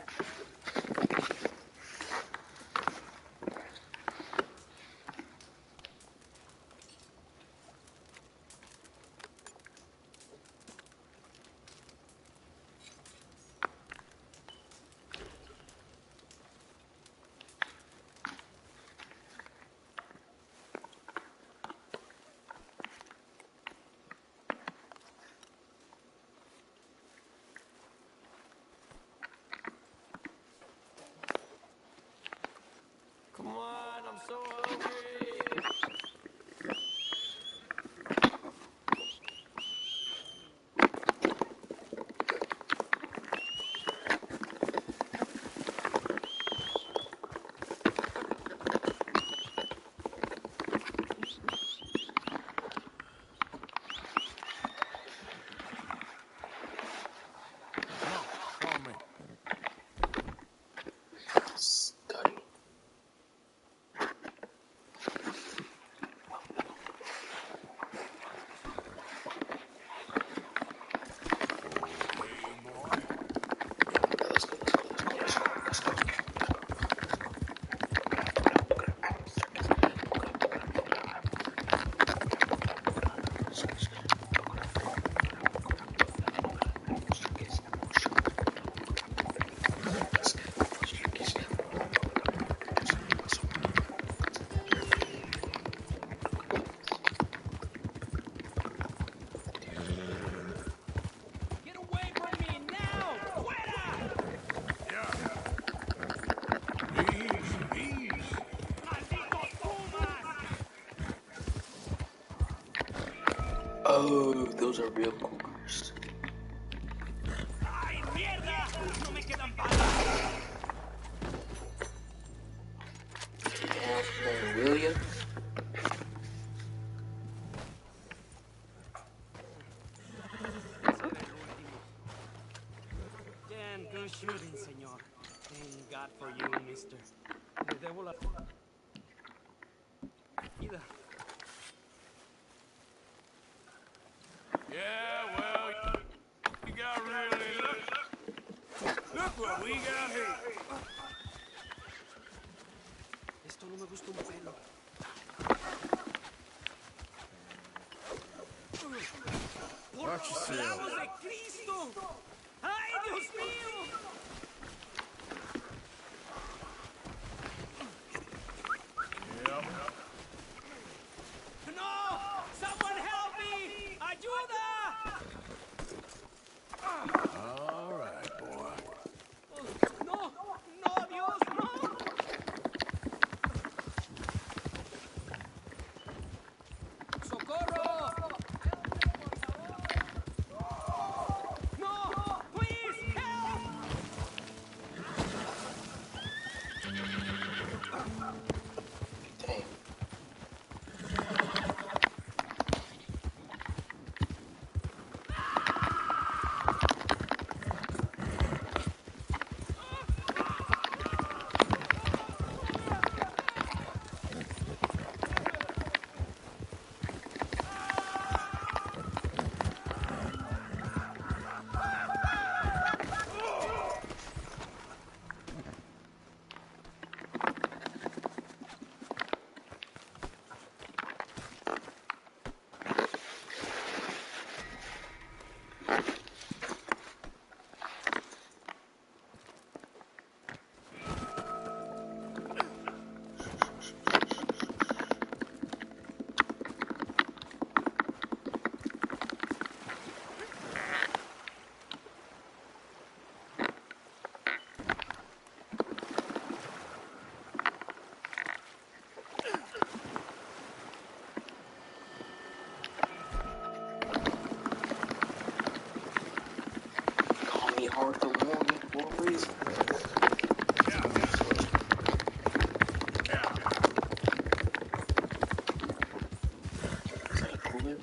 Speaker 15: Come on, I'm so hungry.
Speaker 8: Come on, follow me.
Speaker 1: Study.
Speaker 8: Okay, boy.
Speaker 15: Get away from me now! Fuera!
Speaker 8: Yeah. Easy, easy.
Speaker 15: Malditos pumas!
Speaker 1: Oh, those are real cougars.
Speaker 15: ¡Ay, mierda! ¡No me quedan balas!
Speaker 1: And will ya?
Speaker 15: Damn good shooting, senor. Thank God for you, mister. devo la...
Speaker 8: Yeah, well, you got really look what we got here.
Speaker 15: Esto no me gusta un pelo.
Speaker 6: Watch yourself.
Speaker 15: ¡Clavos de Cristo! ¡Ay, Dios mío!
Speaker 8: Yep.
Speaker 15: ¡No! ¡Someone help me! ¡Ayuda!
Speaker 8: All right, boy.
Speaker 15: ¡No! ¡No, Dios, no! ¡Socorro! ¡No! ¡Please, help!
Speaker 1: Dang. Call me Arthur Morgan for a reason. Ain't cool.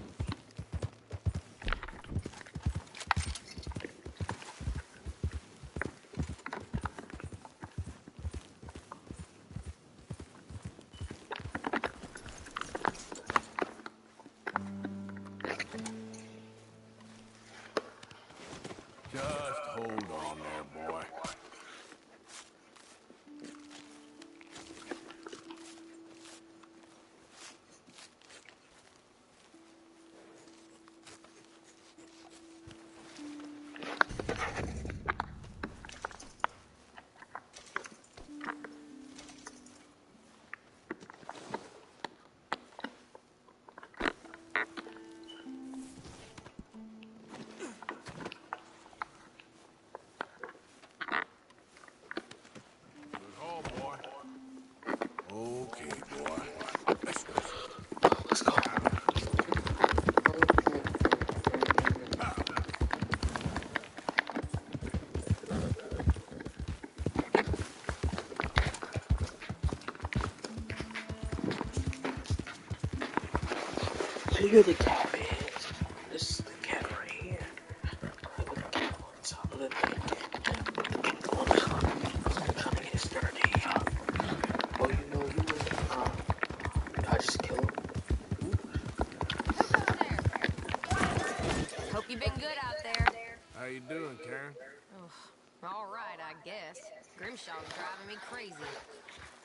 Speaker 8: Just hold on there, boy. Good haul, boy. Okay, boy. Let's go.
Speaker 1: Let's go. So you're the cat, bitch. This is the cat right here. Look at the cat on top of the thing. I'm trying to get it sturdy. Oh, you know you would. I just kill him.
Speaker 9: Hope you've been good out there.
Speaker 8: How you doing, Karen?
Speaker 9: All right, I guess. Grimshaw's driving me crazy.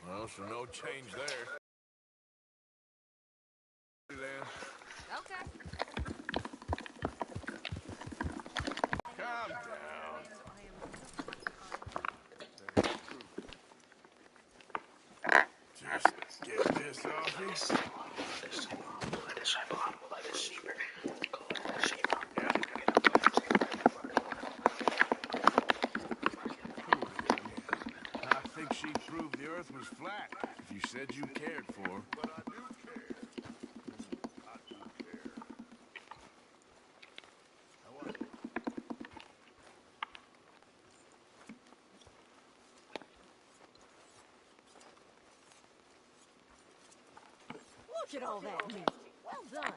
Speaker 8: Well, so no change there. Then.
Speaker 9: Okay.
Speaker 8: Calm down. Just get this off you. I think she'd prove the earth was flat if you said you cared for her. But I do care. I do care. How are you?
Speaker 9: Look at all that meat. Well done.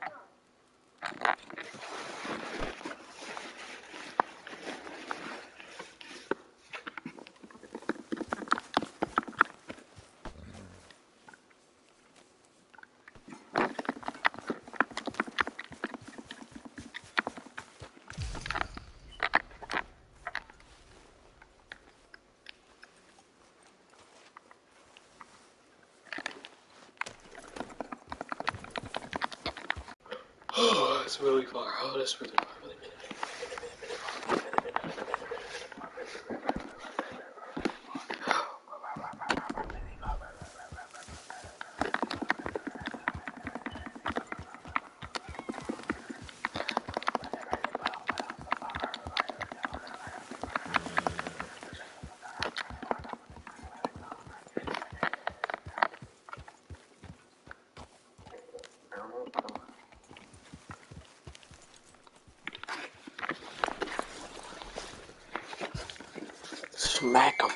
Speaker 1: That's really far. Oh, that's really far. Smack him.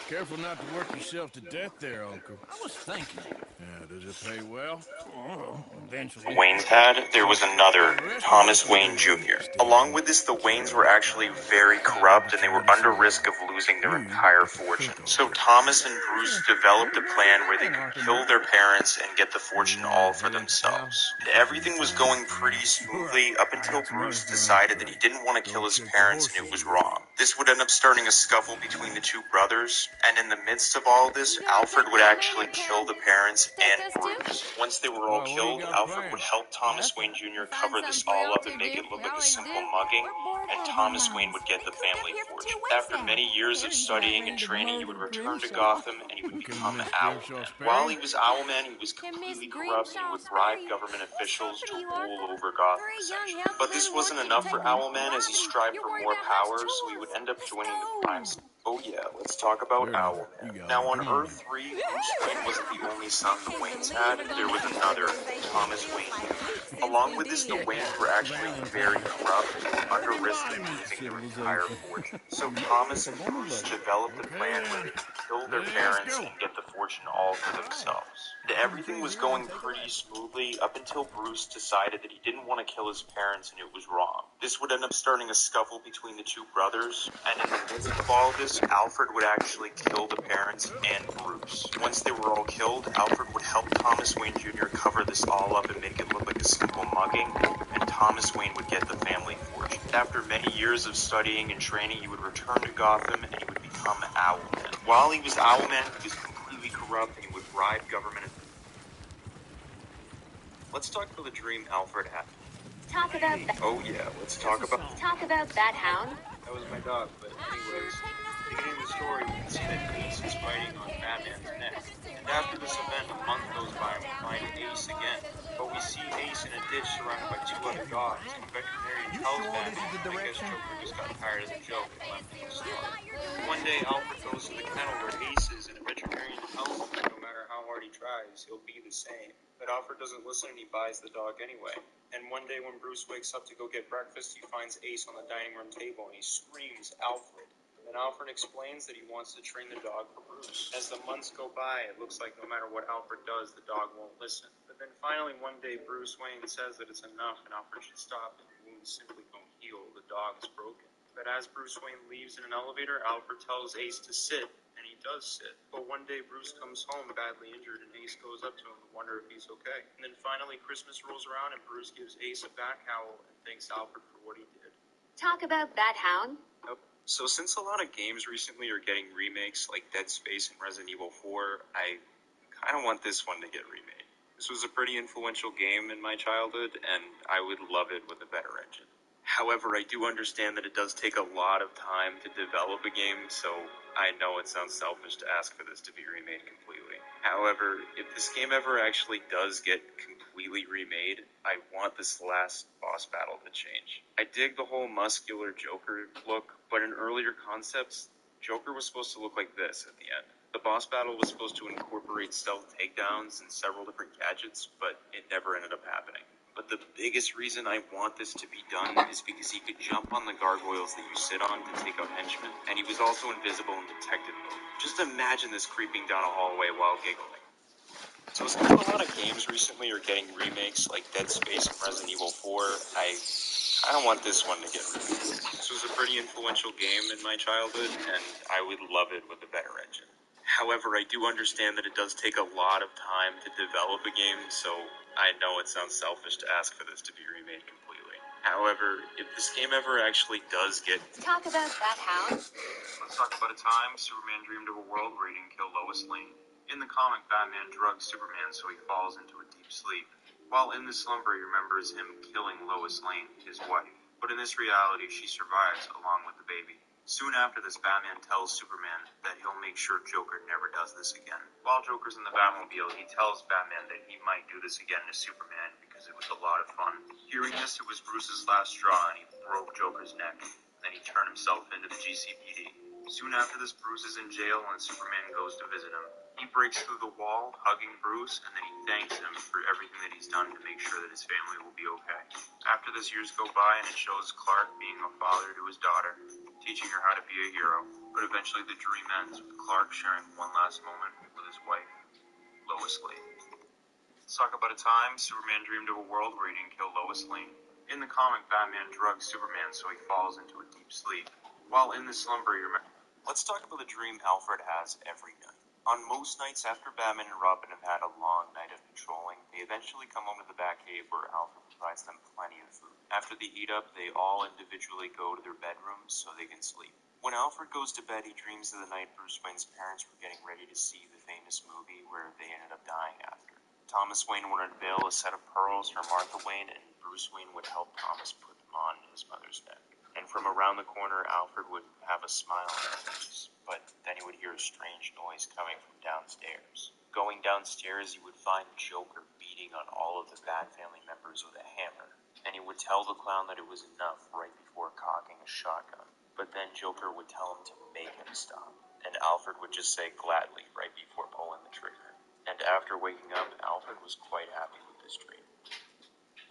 Speaker 3: Careful not to work yourself to death there, Uncle.
Speaker 14: I was thinking.
Speaker 3: Yeah, does it pay well?
Speaker 14: Oh, eventually.
Speaker 20: Wayne's had, there was another, Thomas Wayne Jr. Along with this, the Waynes were actually very corrupt and they were under risk of losing their entire fortune. So Thomas and Bruce developed a plan where they could kill their parents and get the fortune all for themselves. Everything was going pretty smoothly up until Bruce decided that he didn't want to kill his parents and it was wrong. This would end up starting a scuffle between the two brothers, and in the midst of all this, Alfred would actually kill the parents and Bruce. Once they were all killed, Alfred would help Thomas Wayne Jr. cover this all up and make it look like a simple mugging, and Thomas Wayne would get the family fortune. After many years of studying and training, he would return to Gotham and he would become Owlman. While he was Owlman, he was completely corrupt and he would bribe government officials to rule over Gotham, essentially. But this wasn't enough for Owlman as he strived for more power, so he would end up joining the crime scene. Oh yeah, let's talk about Owlman. Now on Earth 3, Bruce Wayne wasn't the only son the Waynes had. There was another, Thomas Wayne Jr. Along with this, the Waynes were actually very corrupt and under risk of losing their entire fortune. So Thomas and Bruce developed a plan where they could kill their parents and get the fortune all for themselves. Everything was going pretty smoothly up until Bruce decided that he didn't want to kill his parents and it was wrong. This would end up starting a scuffle between the two brothers, and in the midst of all this, Alfred would actually kill the parents and Bruce. Once they were all killed, Alfred would help Thomas Wayne Jr. cover this all up and make it look like a simple mugging, and Thomas Wayne would get the family fortune. After many years of studying and training, he would return to Gotham and he would become Owlman. While he was Owlman, he was completely corrupt and he would bribe government. Let's talk about the dream Alfred had.
Speaker 17: Talk about that.
Speaker 20: Oh yeah, let's talk about...
Speaker 17: Talk about that hound.
Speaker 20: That was my dog, but anyways, beginning of the story, we can see that Ace is fighting on Batman's neck. And after this event, a month goes by and we find Ace again. But we see Ace in a ditch surrounded by two other dogs, and the veterinarian tells Batman, I guess Joker just got tired of the joke and left him to starve. One day, Alfred goes to the kennel where Ace is, and the veterinarian tells him that no matter how hard he tries, he'll be the same. But Alfred doesn't listen and he buys the dog anyway. And one day when Bruce wakes up to go get breakfast, he finds Ace on the dining room table and he screams, Alfred. And Alfred explains that he wants to train the dog for Bruce. As the months go by, it looks like no matter what Alfred does, the dog won't listen. But then finally one day Bruce Wayne says that it's enough and Alfred should stop and the wounds simply don't heal, the dog is broken. But as Bruce Wayne leaves in an elevator, Alfred tells Ace to sit, and he does sit. But one day Bruce comes home badly injured, and Ace goes up to him to wonder if he's okay. And then finally Christmas rolls around, and Bruce gives Ace a bat cowl and thanks Alfred for what he did.
Speaker 17: Talk about that hound.
Speaker 20: So since a lot of games recently are getting remakes, like Dead Space and Resident Evil 4, I kind of want this one to get remade. This was a pretty influential game in my childhood, and I would love it with a better engine. However, I do understand that it does take a lot of time to develop a game, so I know it sounds selfish to ask for this to be remade completely. However, if this game ever actually does get completely remade, I want this last boss battle to change. I dig the whole muscular Joker look, but in earlier concepts, Joker was supposed to look like this at the end. The boss battle was supposed to incorporate stealth takedowns and several different gadgets, but it never ended up happening. But the biggest reason I want this to be done is because he could jump on the gargoyles that you sit on to take out henchmen, and he was also invisible in detective mode. Just imagine this creeping down a hallway while giggling. So since a lot of games recently are getting remakes like Dead Space and Resident Evil 4, I don't want this one to get remade. This was a pretty influential game in my childhood, and I would love it with a better engine. However, I do understand that it does take a lot of time to develop a game, so I know it sounds selfish to ask for this to be remade completely. However, if this game ever actually does get...
Speaker 17: Talk about that hound.
Speaker 20: Let's talk about a time Superman dreamed of a world where he didn't kill Lois Lane. In the comic, Batman drugs Superman so he falls into a deep sleep. While in the slumber, he remembers him killing Lois Lane, his wife. But in this reality, she survives along with the baby. Soon after this, Batman tells Superman that he'll make sure Joker never does this again. While Joker's in the Batmobile, he tells Batman that he might do this again to Superman because it was a lot of fun. Hearing this, it was Bruce's last straw, and he broke Joker's neck. Then he turned himself into the GCPD. Soon after this, Bruce is in jail and Superman goes to visit him. He breaks through the wall, hugging Bruce, and then he thanks him for everything that he's done to make sure that his family will be okay. After this, years go by and it shows Clark being a father to his daughter, teaching her how to be a hero. But eventually the dream ends with Clark sharing one last moment with his wife, Lois Lane. Let's talk about a time Superman dreamed of a world where he didn't kill Lois Lane. In the comic, Batman drugs Superman so he falls into a deep sleep. While in the slumber, let's talk about the dream Alfred has every night. On most nights after Batman and Robin have had a long night of patrolling, they eventually come home to the Batcave where Alfred provides them plenty of food. After they eat up, they all individually go to their bedrooms so they can sleep. When Alfred goes to bed, he dreams of the night Bruce Wayne's parents were getting ready to see the famous movie where they ended up dying after. Thomas Wayne would unveil a set of pearls for Martha Wayne, and Bruce Wayne would help Thomas put them on his mother's neck. And from around the corner, Alfred would have a smile on his face, but then he would hear a strange noise coming from downstairs. Going downstairs, he would find Joker beating on all of the Bat family members with a hammer, and he would tell the clown that it was enough right before cocking a shotgun. But then Joker would tell him to make him stop, and Alfred would just say gladly right before pulling the trigger. And after waking up, Alfred was quite happy with this dream.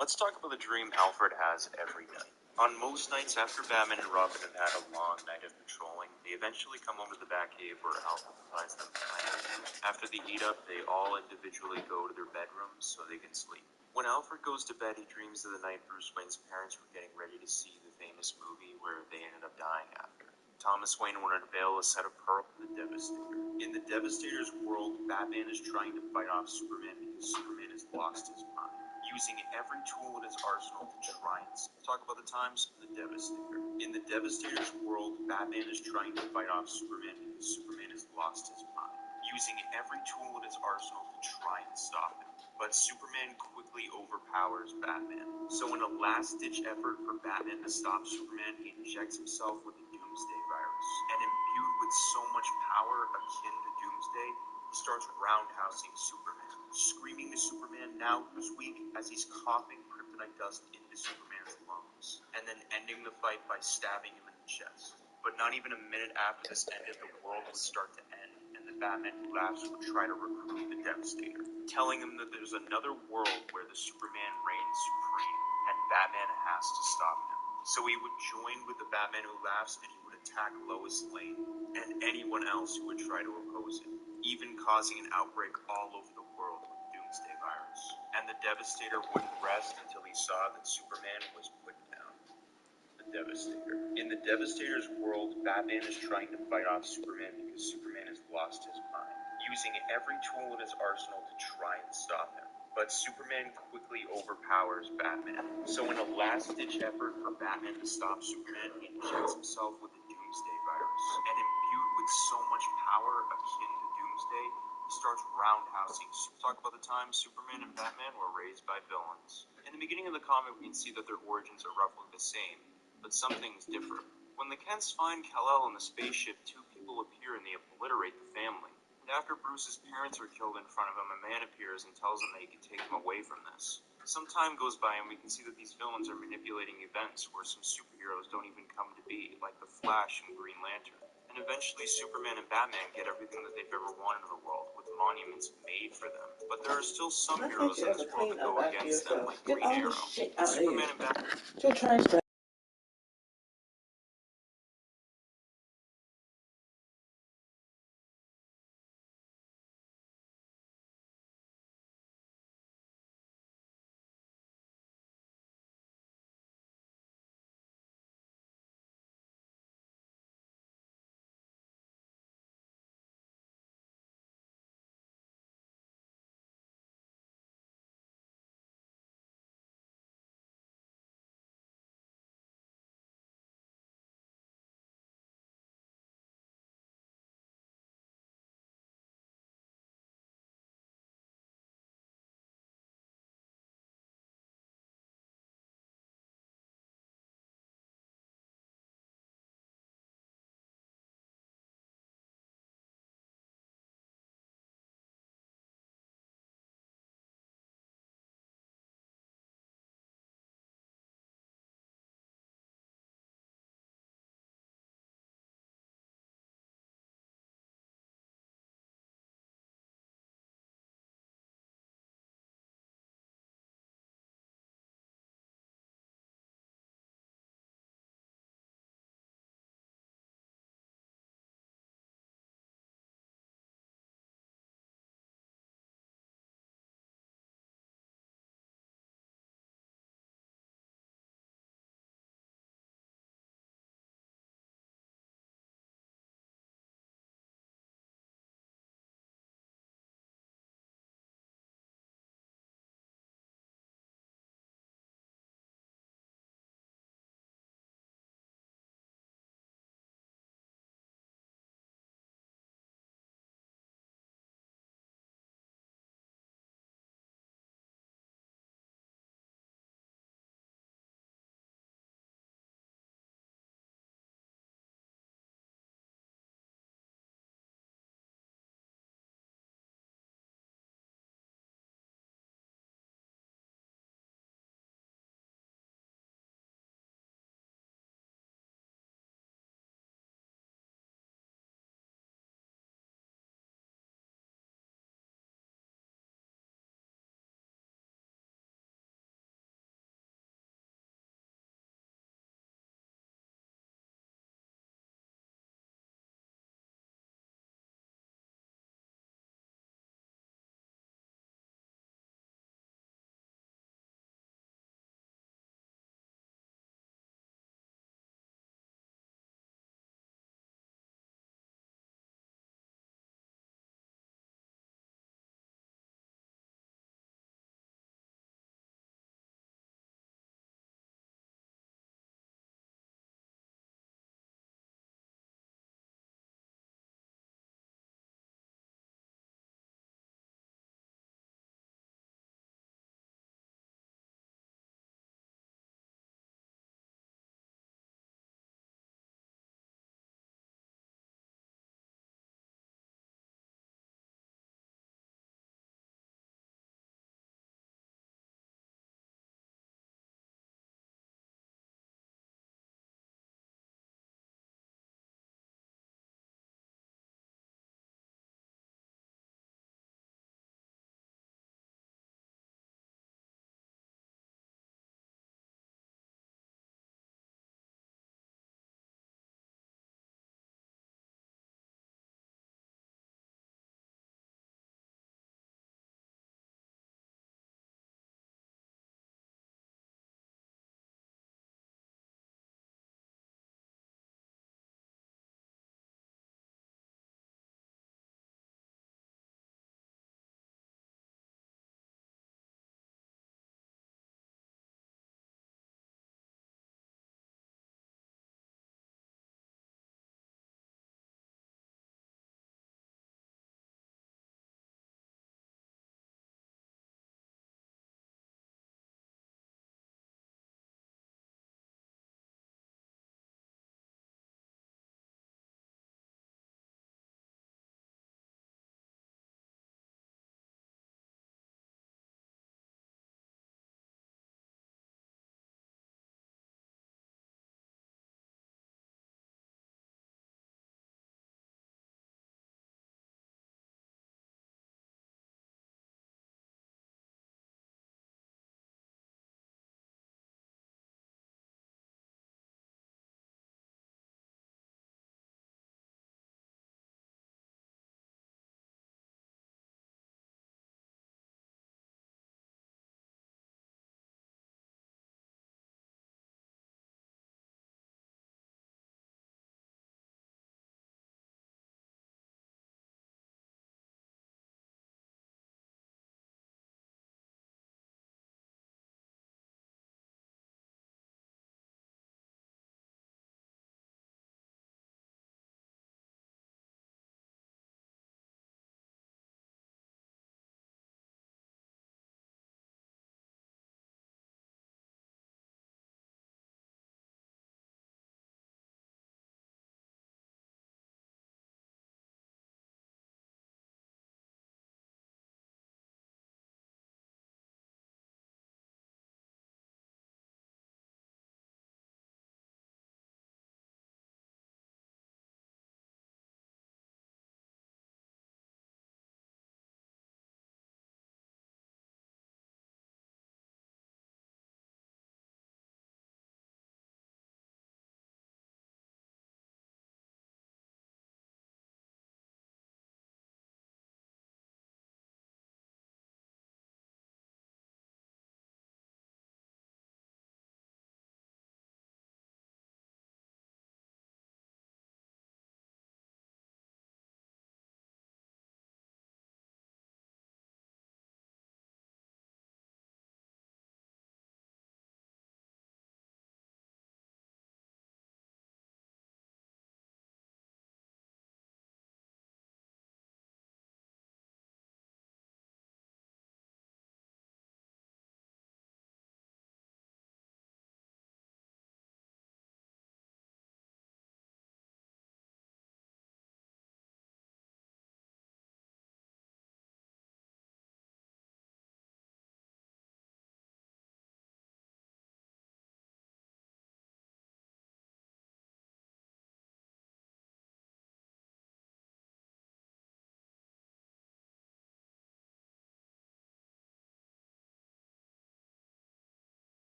Speaker 20: Let's talk about the dream Alfred has every night. On most nights after Batman and Robin have had a long night of patrolling, they eventually come home to the Batcave where Alfred provides them plenty of food. After they eat up, they all individually go to their bedrooms so they can sleep. When Alfred goes to bed, he dreams of the night Bruce Wayne's parents were getting ready to see the famous movie where they ended up dying after. Thomas Wayne would unveil a set of pearls for the Devastator. In the Devastator's world, Batman is trying to fight off Superman because Superman has lost his mind, using every tool in his arsenal to try and talk about the times of the Devastator. In the Devastator's world, Batman is trying to fight off Superman because Superman has lost his mind, using every tool in his arsenal to try and stop him. But Superman quickly overpowers Batman. So in a last-ditch effort for Batman to stop Superman, he injects himself with the Doomsday virus. And imbued with so much power akin to Doomsday, he starts roundhousing Superman, screaming to Superman now who's weak as he's coughing kryptonite dust into Superman's lungs, and then ending the fight by stabbing him in the chest. But not even a minute after this ended, the world would start to end, and the Batman who laughs would try to recruit the Devastator, telling him that there's another world where the Superman reigns supreme, and Batman has to stop him. So he would join with the Batman who laughs, and he would attack Lois Lane, and anyone else who would try to oppose him, even causing an outbreak all over the world with Doomsday virus. And the Devastator wouldn't rest until he saw that Superman was put down. The Devastator. In the Devastator's world, Batman is trying to fight off Superman because Superman has lost his mind, using every tool in his arsenal to try and stop him. But Superman quickly overpowers Batman. So in a last-ditch effort for Batman to stop Superman, he injects himself with the Doomsday virus. And imbued with so much power akin to Doomsday, he starts roundhousing. Talk about the time Superman and Batman were raised by villains. In the beginning of the comic, we can see that their origins are roughly the same, but some things differ. When the Kents find Kal-El in the spaceship, two people appear and they obliterate the family. And after Bruce's parents are killed in front of him, a man appears and tells him that he can take them away from this. Some time goes by and we can see that these villains are manipulating events where some superheroes don't even come to be, like the Flash and Green Lantern. And eventually Superman and Batman get everything that they've ever wanted in the world, with monuments made for them. But there are still some heroes in this world that go against them, like Green Arrow. Superman and Batman